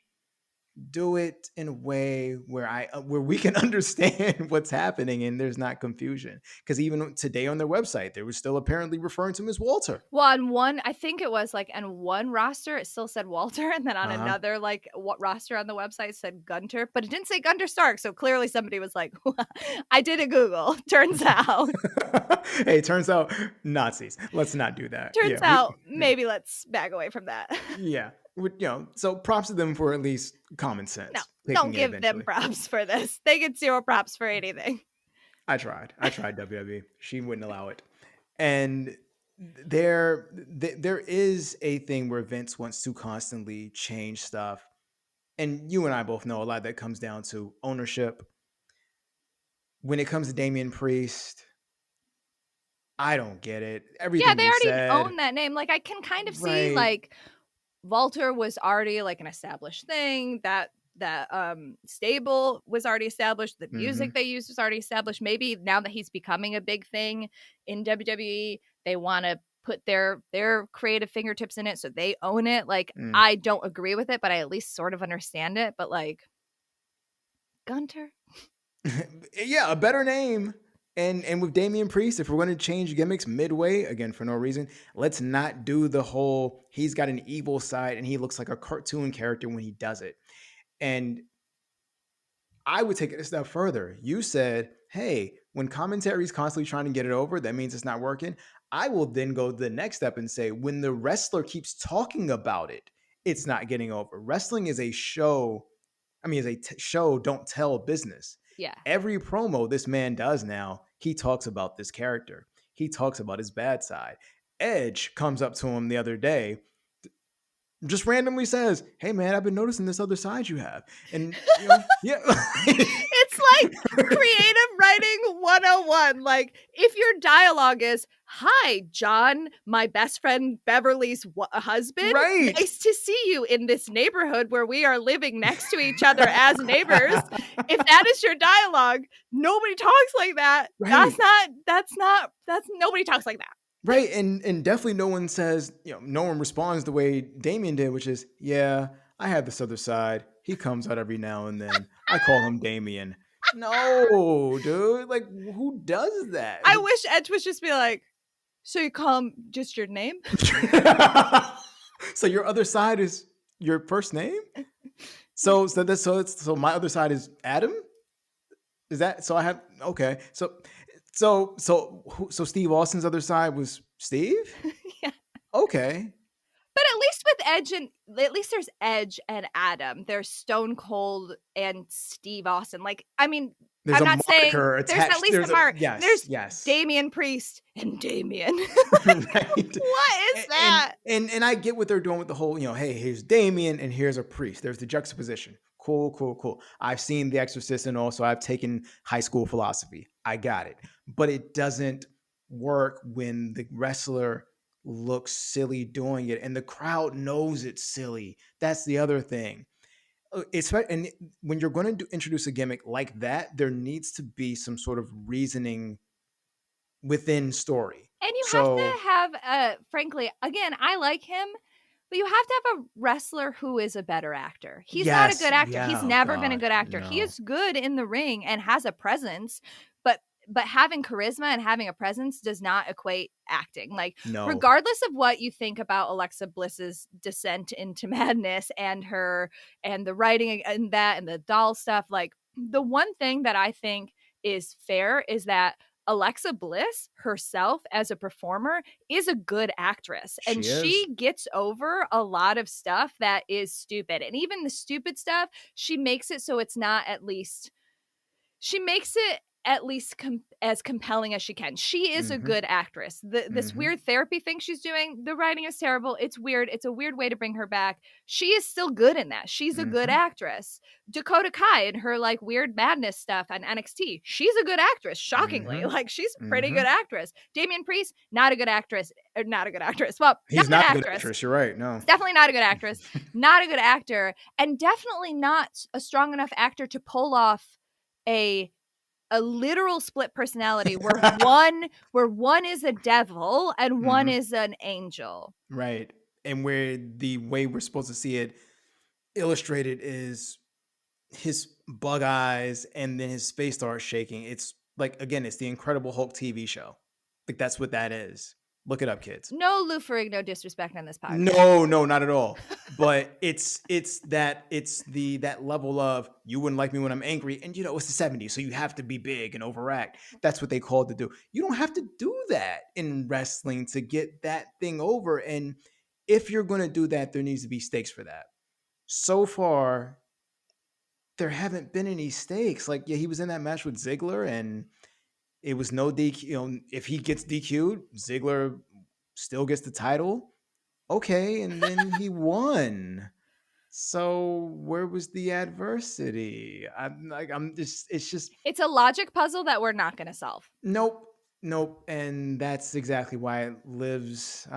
[SPEAKER 1] do it in a way where we can understand what's happening and there's not confusion. Because even today on their website, they were still apparently referring to him as Walter.
[SPEAKER 2] Well, on one, I think it was like on one roster, it still said Walter, and then on another roster on the website said Gunter, but it didn't say Gunter Stark. So clearly somebody was like, I did a Google. Turns out.
[SPEAKER 1] Hey, turns out Nazis. Let's not do that.
[SPEAKER 2] Turns out maybe let's back away from that.
[SPEAKER 1] Yeah. So props to them for at least common sense.
[SPEAKER 2] No, don't give them props for this. They get 0 props for anything.
[SPEAKER 1] I tried WWE. She wouldn't allow it. And there is a thing where Vince wants to constantly change stuff. And you and I both know a lot of that comes down to ownership. When it comes to Damien Priest, I don't get it. Everything
[SPEAKER 2] they already own that name. Like I can kind of see like Walter was already like an established thing that stable was already established. The music
[SPEAKER 1] Mhm.
[SPEAKER 2] they used was already established. Maybe now that he's becoming a big thing in WWE, they want to put their creative fingertips in it so they own it. Like,
[SPEAKER 1] Mm.
[SPEAKER 2] I don't agree with it, but I at least sort of understand it. But like, Gunter?
[SPEAKER 1] Yeah, a better name. And with Damien Priest, if we're going to change gimmicks midway, again for no reason, let's not do the whole he's got an evil side and he looks like a cartoon character when he does it. And I would take it a step further. You said, hey, when commentary is constantly trying to get it over, that means it's not working. I will then go to the next step and say, when the wrestler keeps talking about it, it's not getting over. Wrestling is a show. I mean, it's a show, don't tell business.
[SPEAKER 2] Yeah.
[SPEAKER 1] Every promo this man does now, he talks about this character. He talks about his bad side. Edge comes up to him the other day, just randomly says, "Hey man, I've been noticing this other side you have." And yeah.
[SPEAKER 2] It's like creative writing 101. Like, if your dialogue is, "Hi, John, my best friend Beverly's husband.
[SPEAKER 1] Right.
[SPEAKER 2] Nice to see you in this neighborhood where we are living next to each other as neighbors." If that is your dialogue, nobody talks like that.
[SPEAKER 1] Right.
[SPEAKER 2] That's nobody talks like that.
[SPEAKER 1] Right. And definitely no one says, no one responds the way Damien did, which is, yeah, I have this other side. He comes out every now and then. I call him Damien. No, dude. Like, who does that?
[SPEAKER 2] I wish Edge would just be like, so you call him just your name?
[SPEAKER 1] So your other side is your first name? So my other side is Adam? Is that so? I have okay. So Steve Austin's other side was Steve?
[SPEAKER 2] Yeah.
[SPEAKER 1] Okay.
[SPEAKER 2] But at least with Edge and at least there's Edge and Adam. There's Stone Cold and Steve Austin. Like, I mean,
[SPEAKER 1] There's
[SPEAKER 2] I'm
[SPEAKER 1] a
[SPEAKER 2] not saying
[SPEAKER 1] marker
[SPEAKER 2] there's at
[SPEAKER 1] attached.
[SPEAKER 2] least a mark.
[SPEAKER 1] Yes,
[SPEAKER 2] There's
[SPEAKER 1] yes.
[SPEAKER 2] Damien Priest and Damien.
[SPEAKER 1] Right.
[SPEAKER 2] What is that?
[SPEAKER 1] And I get what they're doing with the whole, hey, here's Damien and here's a priest. There's the juxtaposition. Cool, cool, cool. I've seen The Exorcist and also I've taken high school philosophy. I got it. But it doesn't work when the wrestler looks silly doing it and the crowd knows it's silly. That's the other thing. And when you're going to introduce a gimmick like that, there needs to be some sort of reasoning within story.
[SPEAKER 2] And you have
[SPEAKER 1] So
[SPEAKER 2] to have, frankly, again, I like him, but you have to have a wrestler who is a better actor. He's not a
[SPEAKER 1] yes,
[SPEAKER 2] good actor.
[SPEAKER 1] yeah,
[SPEAKER 2] He's
[SPEAKER 1] oh
[SPEAKER 2] never been a
[SPEAKER 1] God,
[SPEAKER 2] good actor. He
[SPEAKER 1] no,
[SPEAKER 2] is good in the ring and has a presence, but having charisma and having a presence does not equate acting. Like,
[SPEAKER 1] no,
[SPEAKER 2] regardless of what you think about Alexa Bliss's descent into madness and the writing and that and the doll stuff, like, the one thing that I think is fair is that Alexa Bliss herself as a performer is a good actress, and
[SPEAKER 1] she is.
[SPEAKER 2] she gets over a lot of stuff that is stupid. And even the stupid stuff, she makes it so it's not she makes it at least as compelling as she can. She is a
[SPEAKER 1] Mm-hmm.
[SPEAKER 2] good actress. This
[SPEAKER 1] Mm-hmm.
[SPEAKER 2] weird therapy thing she's doing, the writing is terrible. It's weird. It's a weird way to bring her back. She is still good in that. She's a good
[SPEAKER 1] Mm-hmm.
[SPEAKER 2] actress. Dakota Kai and her like weird madness stuff on NXT. She's a good actress, shockingly.
[SPEAKER 1] Mm-hmm.
[SPEAKER 2] Like, she's a pretty
[SPEAKER 1] Mm-hmm.
[SPEAKER 2] good actress. Damien Priest, not a good actress. Not a good actress. Well,
[SPEAKER 1] He's
[SPEAKER 2] not
[SPEAKER 1] not
[SPEAKER 2] an
[SPEAKER 1] a good
[SPEAKER 2] actress.
[SPEAKER 1] actress. You're right. No.
[SPEAKER 2] Definitely not a good actress, not a good actor, and definitely not a strong enough actor to pull off a literal split personality where one is a devil and one
[SPEAKER 1] Mm-hmm.
[SPEAKER 2] is an angel.
[SPEAKER 1] Right. And where the way we're supposed to see it illustrated is his bug eyes and then his face starts shaking. It's like, again, it's the Incredible Hulk TV show. Like, that's what that is. Look it up, kids.
[SPEAKER 2] No Lou Ferrigno disrespect on this podcast.
[SPEAKER 1] No, not at all. But it's that level of you wouldn't like me when I'm angry, and it's the 70s, so you have to be big and overact. That's what they called to do. You don't have to do that in wrestling to get that thing over. And if you're going to do that, there needs to be stakes for that. So far, there haven't been any stakes. Like, yeah, he was in that match with Ziggler, and it was no DQ. If he gets DQ'd, Ziggler still gets the title. Okay, and then he won. So where was the adversity?
[SPEAKER 2] It's a logic puzzle that we're not going to solve.
[SPEAKER 1] Nope. And that's exactly why it lives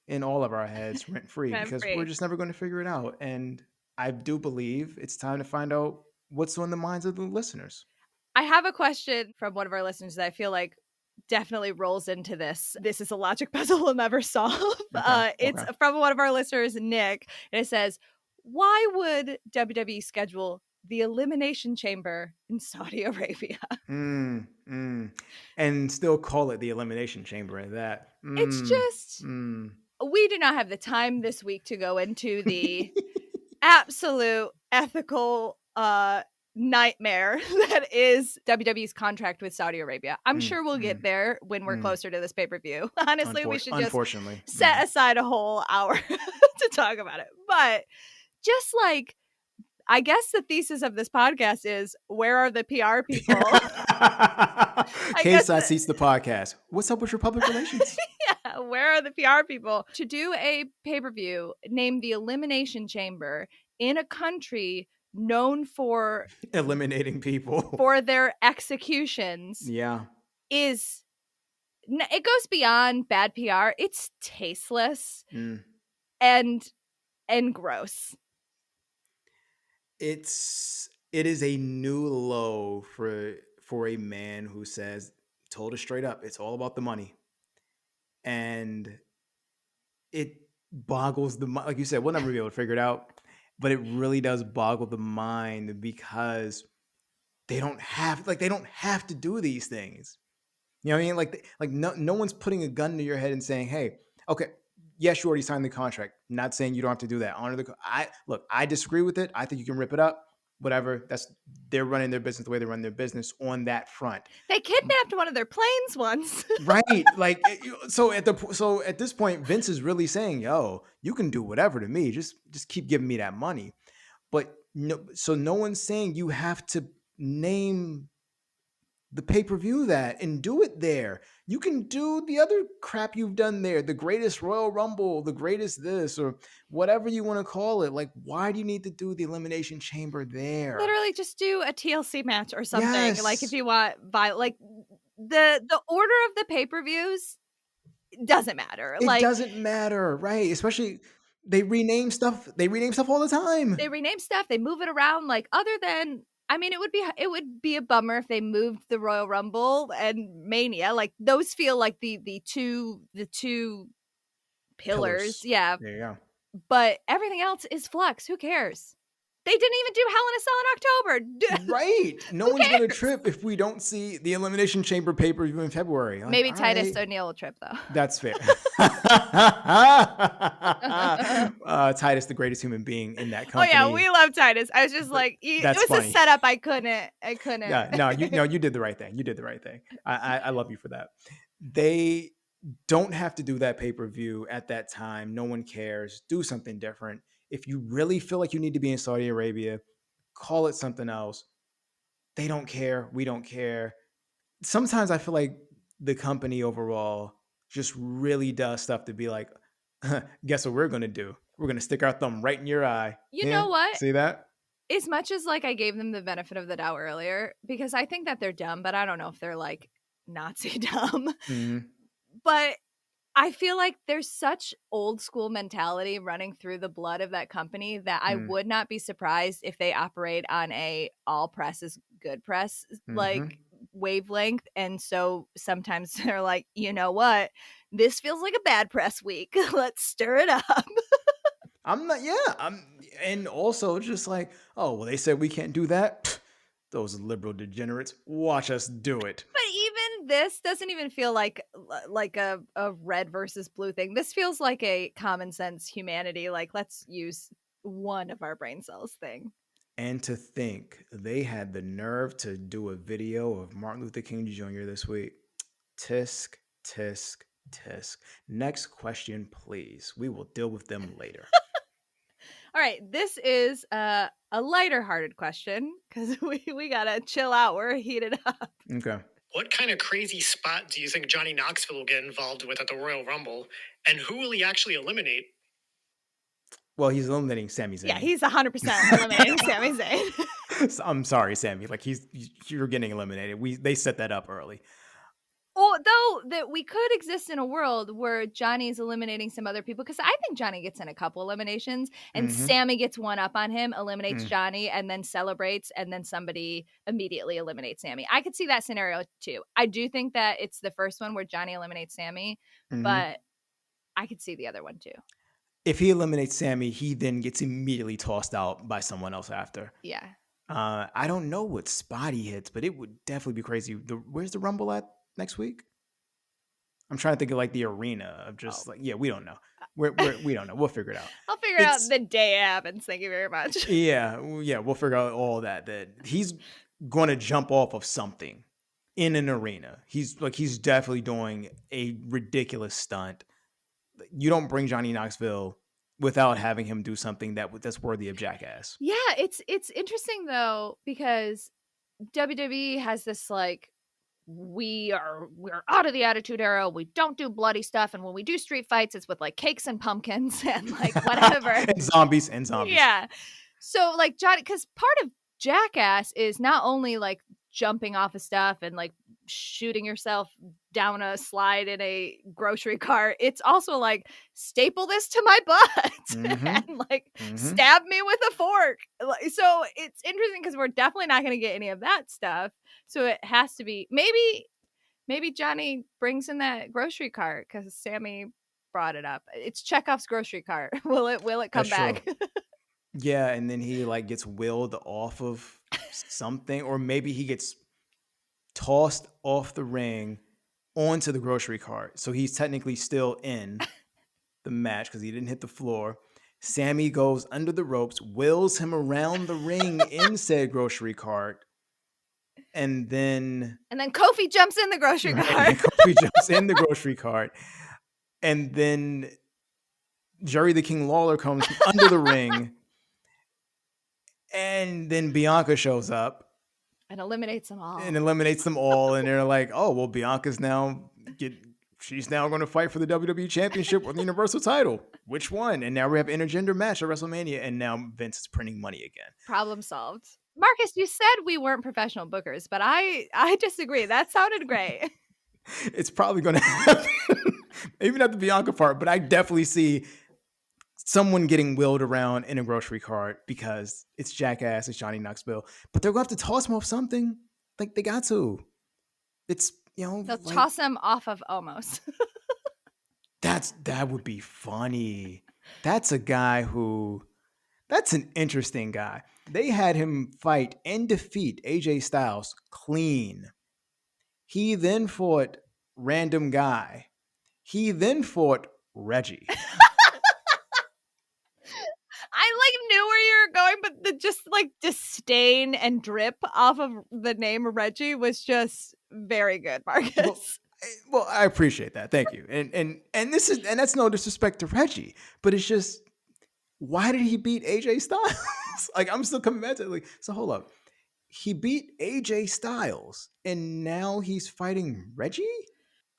[SPEAKER 1] in all of our heads rent free, because we're just never going to figure it out. And I do believe it's time to find out what's on the minds of the listeners.
[SPEAKER 2] I have a question from one of our listeners that I feel like definitely rolls into this. This is a logic puzzle we'll never solve.
[SPEAKER 1] Okay.
[SPEAKER 2] It's
[SPEAKER 1] Okay.
[SPEAKER 2] from one of our listeners, Nick, and it says, "Why would WWE schedule the Elimination Chamber in Saudi Arabia?"
[SPEAKER 1] And still call it the Elimination Chamber at that.
[SPEAKER 2] It's just
[SPEAKER 1] Mm.
[SPEAKER 2] we do not have the time this week to go into the absolute ethical nightmare that is WWE's contract with Saudi Arabia. I'm sure we'll get there when we're closer to this pay-per-view. Honestly, we should just
[SPEAKER 1] Unfortunately.
[SPEAKER 2] set aside a whole hour to talk about it. But just like, I guess the thesis of this podcast is, where are the PR people? I guess
[SPEAKER 1] Cageside seats the podcast. What's up with your public relations?
[SPEAKER 2] yeah, where are the PR people to do a pay-per-view named the Elimination Chamber in a country known for
[SPEAKER 1] Eliminating people.
[SPEAKER 2] for their executions?
[SPEAKER 1] Yeah.
[SPEAKER 2] It goes beyond bad PR. It's tasteless and gross.
[SPEAKER 1] It is a new low for a man who told us straight up, it's all about the money. And it boggles the mind. Like you said, we'll never be able to figure it out, but it really does boggle the mind because they don't have to do these things. You know what I mean? Like no one's putting a gun to your head and saying, "Hey, okay, yes, you already signed the contract." Not saying you don't have to do that. I disagree with it. I think you can rip it up. Whatever. They're running their business the way they run their business on that front.
[SPEAKER 2] They kidnapped one of their planes once.
[SPEAKER 1] Right. Like so at this point, Vince is really saying, "Yo, you can do whatever to me. Just keep giving me that money." But no one's saying you have to name the pay-per-view that and do it there. You can do the other crap you've done there, the greatest Royal Rumble, the greatest this, or whatever you want to call it. Like, why do you need to do the Elimination Chamber there?
[SPEAKER 2] Literally just do a TLC match or something.
[SPEAKER 1] Yes.
[SPEAKER 2] Like, if you want, like the order of the pay-per-views doesn't matter.
[SPEAKER 1] It doesn't matter, right? Especially they rename stuff all the time.
[SPEAKER 2] They rename stuff, they move it around. Like, other than, I mean, it would be a bummer if they moved the Royal Rumble and Mania. Like, those feel like the two pillars. Yeah.
[SPEAKER 1] There you go.
[SPEAKER 2] But everything else is flux. Who cares? They didn't even do Hell in a Cell in October.
[SPEAKER 1] Right. No one's going to trip if we don't see the Elimination Chamber pay-per-view in February. Like,
[SPEAKER 2] maybe Titus O'Neil will trip, though.
[SPEAKER 1] That's fair. Titus, the greatest human being in that company.
[SPEAKER 2] Oh, yeah. We love Titus. I was just like, it was funny. A setup. I couldn't.
[SPEAKER 1] Yeah, you did the right thing. You did the right thing. I love you for that. They don't have to do that pay-per-view at that time. No one cares. Do something different. If you really feel like you need to be in Saudi Arabia, call it something else. They don't care. We don't care. Sometimes I feel like the company overall just really does stuff to be like, guess what we're going to do? We're going to stick our thumb right in your eye.
[SPEAKER 2] You know what?
[SPEAKER 1] See that?
[SPEAKER 2] As much as like I gave them the benefit of the doubt earlier, because I think that they're dumb, but I don't know if they're like Nazi dumb.
[SPEAKER 1] Mm-hmm.
[SPEAKER 2] But I feel like there's such old school mentality running through the blood of that company that I would not be surprised if they operate on a all press is good press like wavelength. And so sometimes they're like, you know what? This feels like a bad press week. Let's stir it up.
[SPEAKER 1] And also just like, oh, well, they said we can't do that. Pfft, those liberal degenerates, watch us do it.
[SPEAKER 2] But even this doesn't even feel like a red versus blue thing. This feels like a common sense humanity. Like, let's use one of our brain cells thing.
[SPEAKER 1] And to think they had the nerve to do a video of Martin Luther King Jr. this week. Tisk, tisk, tisk. Next question, please. We will deal with them later.
[SPEAKER 2] All right, this is a lighter hearted question because we gotta chill out. We're heated up.
[SPEAKER 1] Okay.
[SPEAKER 3] What kind of crazy spot do you think Johnny Knoxville will get involved with at the Royal Rumble? And who will he actually eliminate?
[SPEAKER 1] Well, he's eliminating Sami Zayn.
[SPEAKER 2] Yeah, he's 100% eliminating Sami Zayn.
[SPEAKER 1] I'm sorry, Sami. Like you're getting eliminated. They set that up early.
[SPEAKER 2] Oh, though that we could exist in a world where Johnny's eliminating some other people, because I think Johnny gets in a couple eliminations and
[SPEAKER 1] Mhm.
[SPEAKER 2] Sammy gets one up on him, eliminates
[SPEAKER 1] Mm.
[SPEAKER 2] Johnny, and then celebrates, and then somebody immediately eliminates Sammy. I could see that scenario too. I do think that it's the first one where Johnny eliminates Sammy,
[SPEAKER 1] Mhm.
[SPEAKER 2] but I could see the other one too.
[SPEAKER 1] If he eliminates Sammy, he then gets immediately tossed out by someone else after.
[SPEAKER 2] Yeah.
[SPEAKER 1] I don't know what spot he hits, but it would definitely be crazy. Where's the Rumble at next week? I'm trying to think of like the arena of just like, yeah, we don't know. We don't know. We'll figure it out.
[SPEAKER 2] I'll figure it out the day it happens. Thank you very much.
[SPEAKER 1] Yeah, we'll figure out all that. That he's going to jump off of something in an arena. He's definitely doing a ridiculous stunt. You don't bring Johnny Knoxville without having him do something that's worthy of Jackass.
[SPEAKER 2] Yeah, it's interesting though, because WWE has this like, we're out of the Attitude Era, we don't do bloody stuff, and when we do street fights it's with like cakes and pumpkins and like whatever.
[SPEAKER 1] and zombies.
[SPEAKER 2] Yeah. So like Johnny, because part of Jackass is not only like jumping off of stuff and like shooting yourself down a slide in a grocery cart, it's also like staple this to my butt and like stab me with a fork. So it's interesting because we're definitely not going to get any of that stuff. So it has to be maybe Johnny brings in that grocery cart because Sammy brought it up. It's Chekov's grocery cart. Will it come
[SPEAKER 1] That's
[SPEAKER 2] back?
[SPEAKER 1] true. Yeah, and then he like gets willed off of something, or maybe he gets tossed off the ring onto the grocery cart. So he's technically still in the match because he didn't hit the floor. Sammy goes under the ropes, wills him around the ring in said grocery cart, and then
[SPEAKER 2] Kofi jumps in the grocery cart.
[SPEAKER 1] And Kofi jumps in the grocery cart, and then Jerry the King Lawler comes from under the ring, and then Bianca shows up
[SPEAKER 2] and eliminates them all.
[SPEAKER 1] And they're like, "Oh, well, Bianca's she's now going to fight for the WWE Championship or the Universal title. Which one?" And now we have an intergender match at WrestleMania, and now Vince is printing money again.
[SPEAKER 2] Problem solved. Marcus, you said we weren't professional bookers, but I disagree. That sounded great.
[SPEAKER 1] It's probably going to happen. Maybe not the Bianca part, but I definitely see someone getting wheeled around in a grocery cart because it's Jackass, it's Johnny Knoxville. But they're going to have to toss him off something. Like, they got to. It's,
[SPEAKER 2] they'll toss him off of Omos.
[SPEAKER 1] That would be funny. That's an interesting guy. They had him fight and defeat AJ Styles clean. He then fought random guy. He then fought Reggie.
[SPEAKER 2] I knew where you were going, but the just like disdain and drip off of the name Reggie was just very good, Marcus.
[SPEAKER 1] Well, I appreciate that. Thank you. And that's no disrespect to Reggie, but it's just, why did he beat AJ Styles? Like, I'm still coming back to it. Like, so hold up. He beat AJ Styles and now he's fighting Reggie?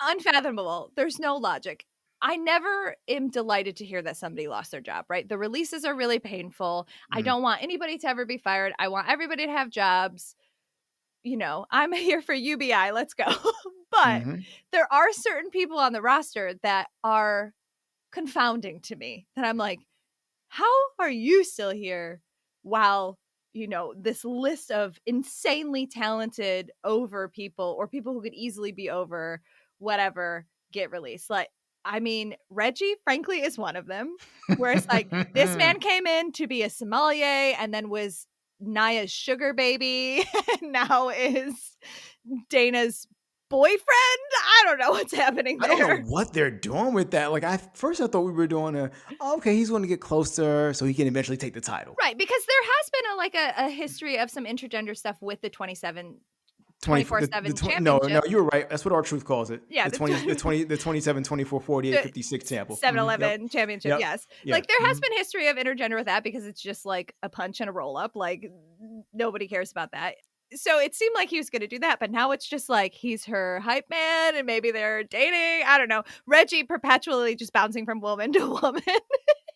[SPEAKER 2] Unfathomable. There's no logic. I never am delighted to hear that somebody lost their job, right? The releases are really painful. I don't want anybody to ever be fired. I want everybody to have jobs. You know, I'm here for UBI. Let's go. But there are certain people on the roster that are confounding to me. That I'm like, how are you still here while, you know, this list of insanely talented over people or people who could easily be over whatever get released? Like, I mean, Reggie, frankly, is one of them. Where it's like, this man came in to be a sommelier and then was Naya's sugar baby and now is Dana's boyfriend. I don't know what's happening there.
[SPEAKER 1] I don't know what they're doing with that. Like, first I thought we were doing okay, he's going to get closer so he can eventually take the title.
[SPEAKER 2] Right, because there has been a history of some intergender stuff with the 24/7 championship.
[SPEAKER 1] No, you were right. That's what R-Truth calls it.
[SPEAKER 2] Yeah,
[SPEAKER 1] the 27, 24, 48, 56 sample.
[SPEAKER 2] 7-Eleven championship,
[SPEAKER 1] Yep.
[SPEAKER 2] yes.
[SPEAKER 1] Yep.
[SPEAKER 2] Like, there has been history of intergender with that because it's just like a punch and a roll up. Like, nobody cares about that. So it seemed like he was going to do that, but now it's just like he's her hype man and maybe they're dating. I don't know. Reggie perpetually just bouncing from woman to woman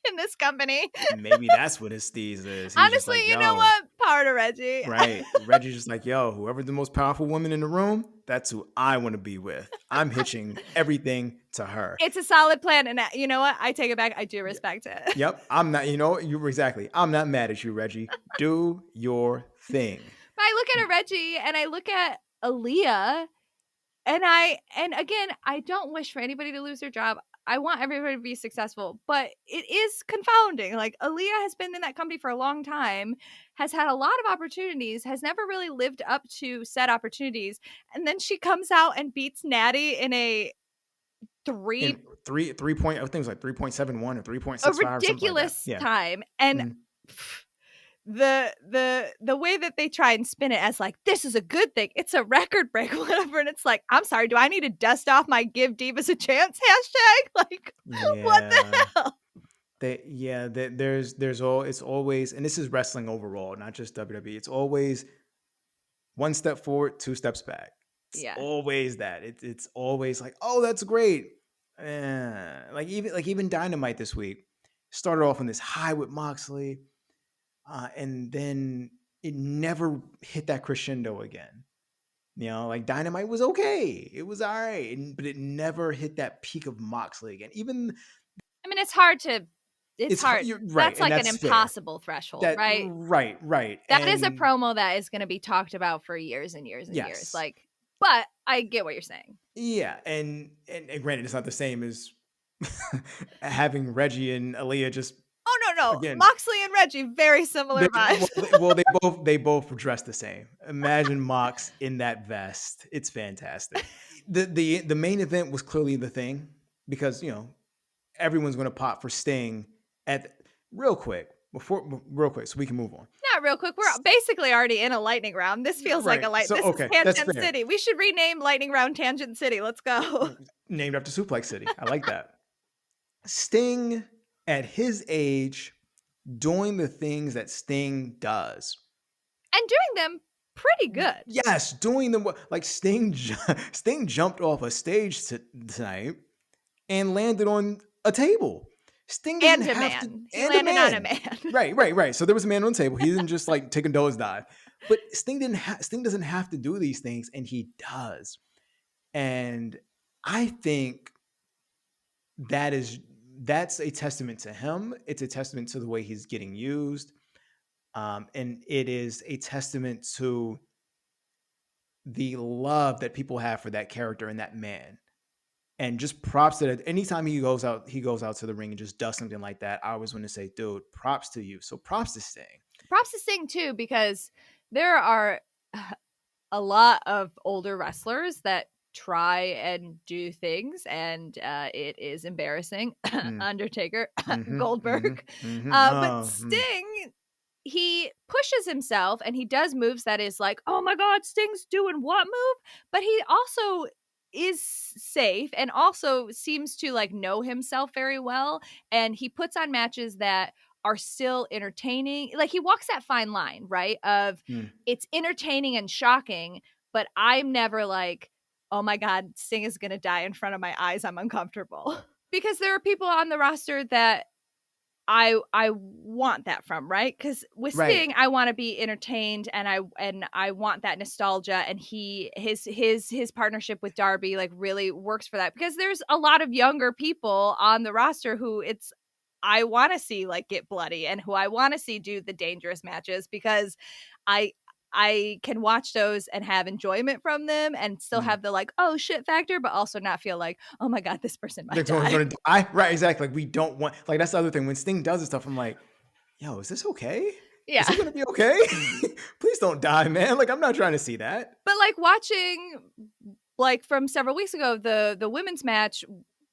[SPEAKER 2] in this company.
[SPEAKER 1] Maybe that's what his steez is. He's just
[SPEAKER 2] Honestly,
[SPEAKER 1] like,
[SPEAKER 2] you know
[SPEAKER 1] yo,
[SPEAKER 2] what? Power to Reggie.
[SPEAKER 1] right. Reggie's just like, yo, whoever's the most powerful woman in the room, that's who I want to be with. I'm hitching everything to her.
[SPEAKER 2] It's a solid plan. And you know what? I take it back. I do respect it.
[SPEAKER 1] Yep. I'm not, exactly. I'm not mad at you, Reggie. Do your thing.
[SPEAKER 2] But I look at a Reggie and I look at Aaliyah and again, I don't wish for anybody to lose their job. I want everybody to be successful, but it is confounding. Like Aaliyah has been in that company for a long time, has had a lot of opportunities, has never really lived up to said opportunities, and then she comes out and beats Natty in a
[SPEAKER 1] I think it was like 3.71 or 3.65 or something like
[SPEAKER 2] ridiculous
[SPEAKER 1] that. Yeah.
[SPEAKER 2] time. And the way that they try and spin it as like, this is a good thing, it's a record break, whatever, and it's like, I'm sorry, do I need to dust off my give divas a chance hashtag? Like, what the hell?
[SPEAKER 1] It's always, and this is wrestling overall, not just WWE, it's always one step forward, two steps back. It's always that. It's always like, oh, that's great. Like even Dynamite this week started off on this high with Moxley, and then it never hit that crescendo again. Like Dynamite was okay, it was all right, but it never hit that peak of Moxley again. Even,
[SPEAKER 2] I mean, it's hard. Right, that's like an impossible threshold, right?
[SPEAKER 1] Right.
[SPEAKER 2] That is a promo that is going to be talked about for years and years and years. Like, but I get what you're saying.
[SPEAKER 1] Yeah, and granted, it's not the same as having Reggie and Aaliyah just.
[SPEAKER 2] Oh no! Again, Moxley and Reggie, very similar vibes.
[SPEAKER 1] Well, they both dress the same. Imagine Mox in that vest. It's fantastic. The main event was clearly the thing because everyone's going to pop for Sting real quick so we can move on.
[SPEAKER 2] Not real quick. We're basically already in a lightning round. This feels like a this is Tangent City. We should rename Lightning Round Tangent City. Let's go.
[SPEAKER 1] Named after Suplex City. I like that. Sting at his age doing the things that Sting does.
[SPEAKER 2] And doing them pretty good.
[SPEAKER 1] Yes, doing them like Sting jumped off a stage tonight and landed on a table. Sting didn't have to,
[SPEAKER 2] he landed on a man.
[SPEAKER 1] Right. So there was a man on the table. He didn't just like take a nosedive. But Sting doesn't have to do these things, and he does. And I think that's a testament to him. It's a testament to the way he's getting used. And it is a testament to the love that people have for that character and that man. And just props that anytime he goes out to the ring and just does something like that, I always want to say, dude, props to you. So props to Sting. Props to
[SPEAKER 2] Sting too, because there are a lot of older wrestlers that try and do things, and it is embarrassing. Undertaker, Goldberg. But Sting, he pushes himself and he does moves that is like, oh my God, Sting's doing what move? But he also is safe and also seems to like know himself very well, and he puts on matches that are still entertaining. Like he walks that fine line, right? Of it's entertaining and shocking, but I'm never like, oh my God, Sting is gonna die in front of my eyes, I'm uncomfortable. Because there are people on the roster that I want that from, right? Because with Sting, I want to be entertained, and I want that nostalgia, and his partnership with Darby like really works for that, because there's a lot of younger people on the roster who I want to see like get bloody, and who I want to see do the dangerous matches, because I can watch those and have enjoyment from them and still have the like, oh shit factor, but also not feel like, oh my God, this person might die.
[SPEAKER 1] Gonna die. Right, exactly. Like we don't want, like that's the other thing. When Sting does this stuff, I'm like, yo, is this okay?
[SPEAKER 2] Yeah.
[SPEAKER 1] Is it gonna be okay? Please don't die, man. Like I'm not trying to see that.
[SPEAKER 2] But like watching, like from several weeks ago, the women's match,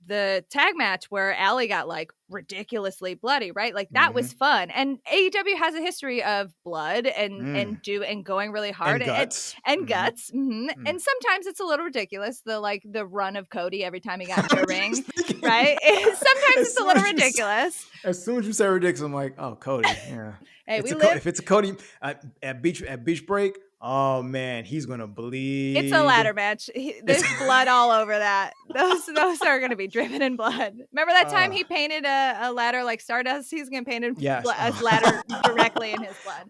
[SPEAKER 2] the tag match where Allie got like ridiculously bloody, right? Like that was fun. And AEW has a history of blood and going really hard
[SPEAKER 1] and guts.
[SPEAKER 2] And guts. And sometimes it's a little ridiculous. The run of Cody every time he got into a ring, right? Sometimes it's a little ridiculous.
[SPEAKER 1] As soon as you say ridiculous, I'm like, oh, Cody. Yeah.
[SPEAKER 2] Hey,
[SPEAKER 1] if it's a Cody at beach break, Oh man, he's gonna bleed.
[SPEAKER 2] It's a ladder match. There's blood all over that. Those are going to be dripping in blood. Remember that time he painted a ladder like Stardust? He's going to paint
[SPEAKER 1] Yes.
[SPEAKER 2] a ladder directly in his blood.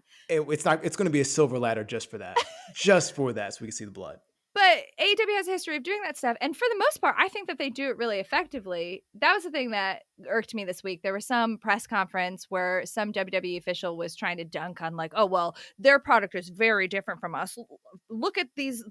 [SPEAKER 1] It's going to be a silver ladder just for that. Just for that, so we can see the blood.
[SPEAKER 2] But AEW has a history of doing that stuff. And for the most part, I think that they do it really effectively. That was the thing that irked me this week. There was some press conference where some WWE official was trying to dunk on like, oh, well, their product is very different from us. Look at these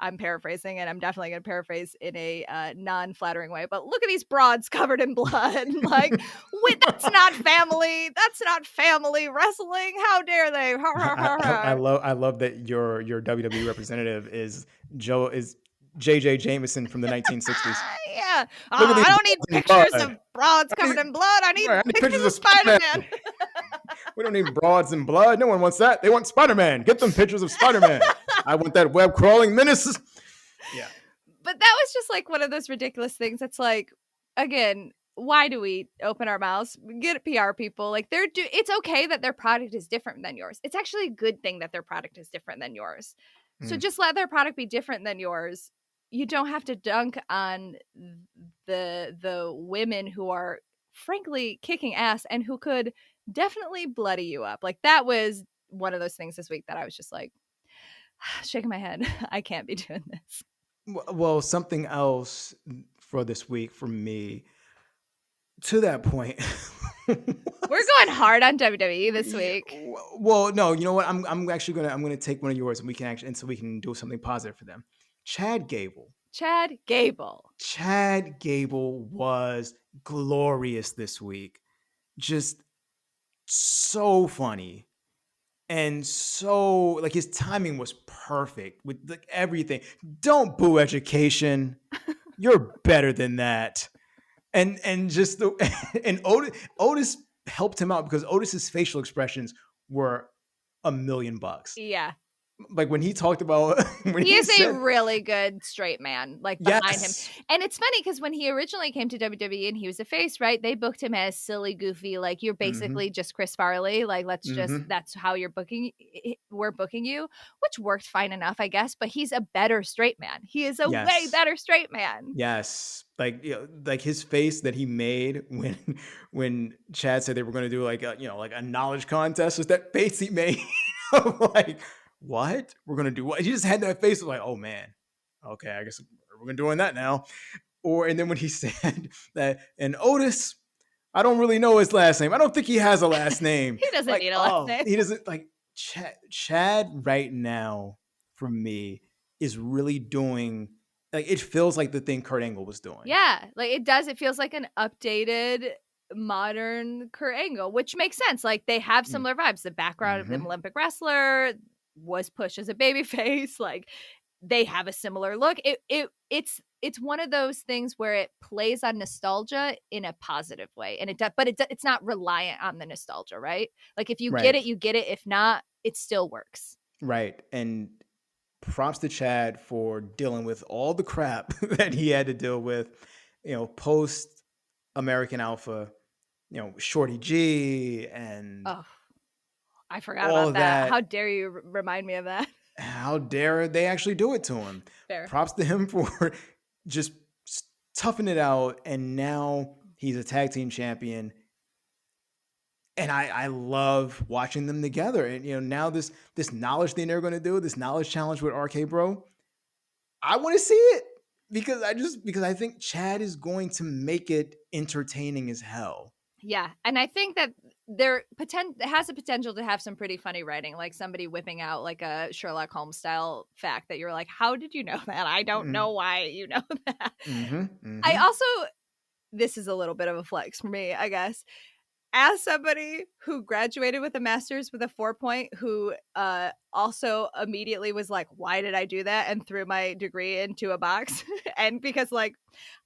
[SPEAKER 2] I'm paraphrasing, and I'm definitely going to paraphrase in a non-flattering way, but look at these broads covered in blood. Like, wait, that's not family. That's not family wrestling. How dare they?
[SPEAKER 1] I love that your WWE representative is JJ Jameson from the 1960s.
[SPEAKER 2] Yeah. I don't need pictures of broads covered in blood. I need pictures of Spider-Man.
[SPEAKER 1] We don't need broads and blood. No one wants that. They want Spider-Man. Get them pictures of Spider-Man. I want that web crawling menace. Yeah.
[SPEAKER 2] But that was just like one of those ridiculous things. It's like, again, why do we open our mouths? Get PR people. Like it's okay that their product is different than yours. It's actually a good thing that their product is different than yours. So just let their product be different than yours. You don't have to dunk on the women who are frankly kicking ass and who could definitely bloody you up. Like that was one of those things this week that I was just like shaking my head. I can't be doing this.
[SPEAKER 1] Well, something else for this week for me, to that point.
[SPEAKER 2] We're going hard on WWE this week.
[SPEAKER 1] Well, no, you know what? I'm gonna take one of yours, and we can do something positive for them. Chad Gable was glorious this week. Just so funny. And so, like, his timing was perfect with like everything. Don't boo education. You're better than that. And just and Otis helped him out because Otis's facial expressions were $1 million.
[SPEAKER 2] Yeah.
[SPEAKER 1] Like when he talked about
[SPEAKER 2] he is a really good straight man, like behind him. And it's funny because when he originally came to WWE and he was a face, right? They booked him as silly, goofy, like you're basically just Chris Farley. Like that's how we're booking you, which worked fine enough, I guess. But he's a better straight man. He is a way better straight man.
[SPEAKER 1] Yes. Like, like his face that he made when Chad said they were going to do like a knowledge contest, was that face he made like, what? We're going to do what? He just had that face of like, oh man, okay, I guess we're doing that now. And then when he said that, and Otis, I don't really know his last name. I don't think he has a last name.
[SPEAKER 2] He doesn't need a last name.
[SPEAKER 1] He doesn't like Chad right now for me is really doing, like, it feels like the thing Kurt Angle was doing.
[SPEAKER 2] Yeah, like it does. It feels like an updated modern Kurt Angle, which makes sense. Like they have similar vibes. The background of an Olympic wrestler, was pushed as a babyface. Like they have a similar look. It's one of those things where it plays on nostalgia in a positive way, and it's not reliant on the nostalgia, right? Like if you get it, you get it. If not, it still works.
[SPEAKER 1] Right. And props to Chad for dealing with all the crap that he had to deal with, post American Alpha, Shorty G and
[SPEAKER 2] I forgot about that. How dare you remind me of that?
[SPEAKER 1] How dare they actually do it to him?
[SPEAKER 2] Fair.
[SPEAKER 1] Props to him for just toughing it out. And now he's a tag team champion. And I love watching them together. And, now this knowledge thing they're going to do, this knowledge challenge with RK Bro, I want to see it because I think Chad is going to make it entertaining as hell.
[SPEAKER 2] Yeah. And I think that there has a potential to have some pretty funny writing, like somebody whipping out like a Sherlock Holmes style fact that you're like, how did you know that? I don't know why you know that. I also, this is a little bit of a flex for me, I guess. As somebody who graduated with a master's with a 4.0, who also immediately was like, why did I do that? And threw my degree into a box. And because like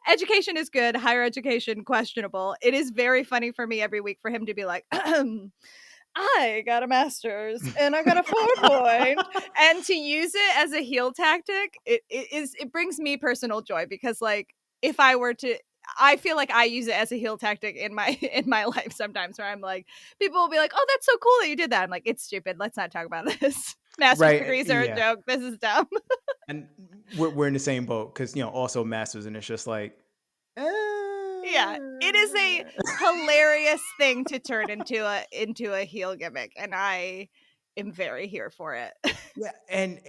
[SPEAKER 2] education is good, higher education questionable. It is very funny for me every week for him to be like, I got a master's and I got a 4.0. And to use it as a heel tactic, it brings me personal joy because like if I were to, I feel like I use it as a heel tactic in my life sometimes where I'm like, people will be like, oh, that's so cool that you did that. I'm like, it's stupid. Let's not talk about this. Master's
[SPEAKER 1] Right,
[SPEAKER 2] degrees are a
[SPEAKER 1] yeah.
[SPEAKER 2] joke. This is dumb.
[SPEAKER 1] And we're in the same boat because, also masters, and it's just like,
[SPEAKER 2] Yeah, it is a hilarious thing to turn into a heel gimmick, and I am very here for it.
[SPEAKER 1] yeah, and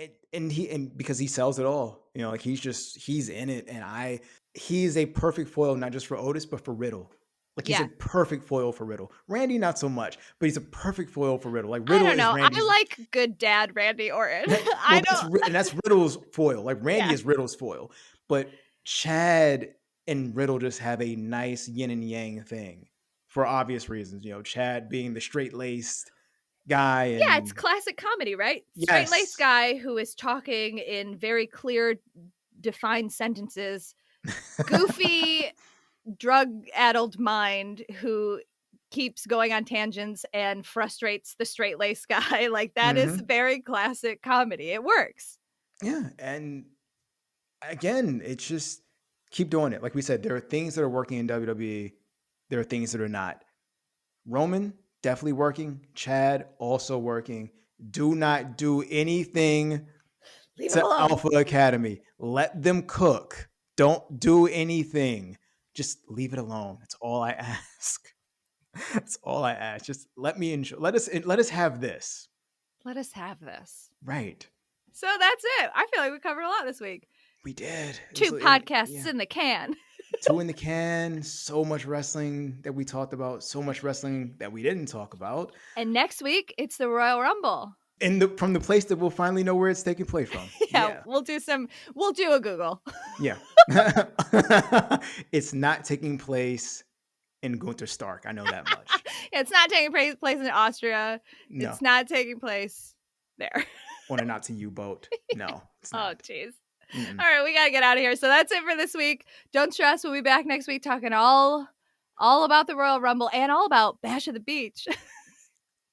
[SPEAKER 1] because he sells it all, like he's in it, and he's a perfect foil not just for Otis but for Riddle. Like he's
[SPEAKER 2] Yeah.
[SPEAKER 1] a perfect foil for Riddle. Randy not so much, but he's a perfect foil for Riddle. Like
[SPEAKER 2] I
[SPEAKER 1] Riddle
[SPEAKER 2] don't
[SPEAKER 1] is
[SPEAKER 2] know.
[SPEAKER 1] Randy's.
[SPEAKER 2] I like good dad Randy Orton.
[SPEAKER 1] Well, that's Riddle's foil. Like Randy
[SPEAKER 2] Yeah.
[SPEAKER 1] is Riddle's foil, but Chad and Riddle just have a nice yin and yang thing for obvious reasons. Chad being the straight laced guy. And
[SPEAKER 2] Yeah, it's classic comedy, right? Straight laced guy who is talking in very clear, defined sentences. Goofy, drug-addled mind who keeps going on tangents and frustrates the straight-laced guy. Like that is very classic comedy. It works.
[SPEAKER 1] Yeah, and again, it's just keep doing it. Like we said, there are things that are working in WWE. There are things that are not. Roman, definitely working. Chad, also working. Do not do anything to Alpha Academy. Let them cook. Don't do anything. Just leave it alone. That's all I ask. That's all I ask. Just let me enjoy. Let us have this.
[SPEAKER 2] Let us have this.
[SPEAKER 1] Right.
[SPEAKER 2] So that's it. I feel like we covered a lot this week.
[SPEAKER 1] We did.
[SPEAKER 2] 2 podcasts in the can.
[SPEAKER 1] 2 in the can. So much wrestling that we talked about. So much wrestling that we didn't talk about.
[SPEAKER 2] And next week, it's the Royal Rumble.
[SPEAKER 1] From the place that we'll finally know where it's taking place from.
[SPEAKER 2] Yeah, we'll do a Google.
[SPEAKER 1] Yeah. It's not taking place in Gunther Stark. I know that much.
[SPEAKER 2] It's not taking place in Austria.
[SPEAKER 1] No.
[SPEAKER 2] It's not taking place there.
[SPEAKER 1] On a Nazi U-boat. No. It's not.
[SPEAKER 2] Oh, jeez. All right, we got to get out of here. So that's it for this week. Don't stress. We'll be back next week talking all about the Royal Rumble and all about Bash at the Beach.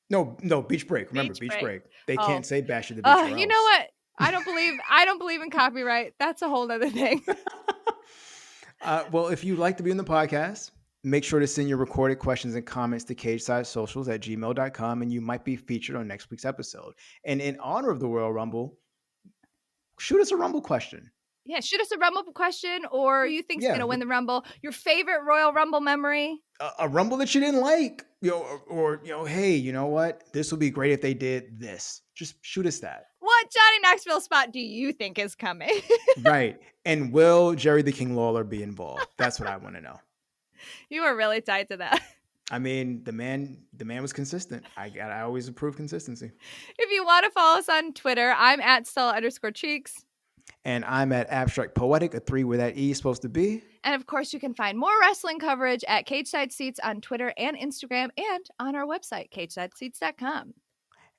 [SPEAKER 1] No, Beach Break. Remember, Beach Break. They can't say Bash at the Beach.
[SPEAKER 2] You know what? I don't believe in copyright. That's a whole other thing.
[SPEAKER 1] Well, if you'd like to be on the podcast, make sure to send your recorded questions and comments to cagesidesocials@gmail.com, and you might be featured on next week's episode. And in honor of the Royal Rumble, shoot us a Rumble question.
[SPEAKER 2] Yeah, shoot us a Rumble question, or who you think's going to win the Rumble. Your favorite Royal Rumble memory.
[SPEAKER 1] A Rumble that you didn't like. Or hey, you know what? This would be great if they did this. Just shoot us that.
[SPEAKER 2] What Johnny Knoxville spot do you think is coming?
[SPEAKER 1] Right. And will Jerry the King Lawler be involved? That's what I want to know.
[SPEAKER 2] You were really tied to that.
[SPEAKER 1] I mean, the man was consistent. I always approve consistency.
[SPEAKER 2] If you want to follow us on Twitter, I'm at Stella_Cheeks.
[SPEAKER 1] And I'm at Abstract Poetic, a 3 where that E is supposed to be.
[SPEAKER 2] And of course, you can find more wrestling coverage at Cageside Seats on Twitter and Instagram and on our website, CagesideSeats.com.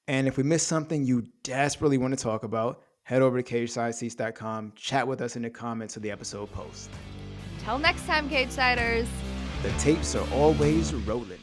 [SPEAKER 1] And if we missed something you desperately want to talk about, head over to CagesideSeats.com, chat with us in the comments of the episode post.
[SPEAKER 2] Until next time, Cagesiders.
[SPEAKER 1] The tapes are always rolling.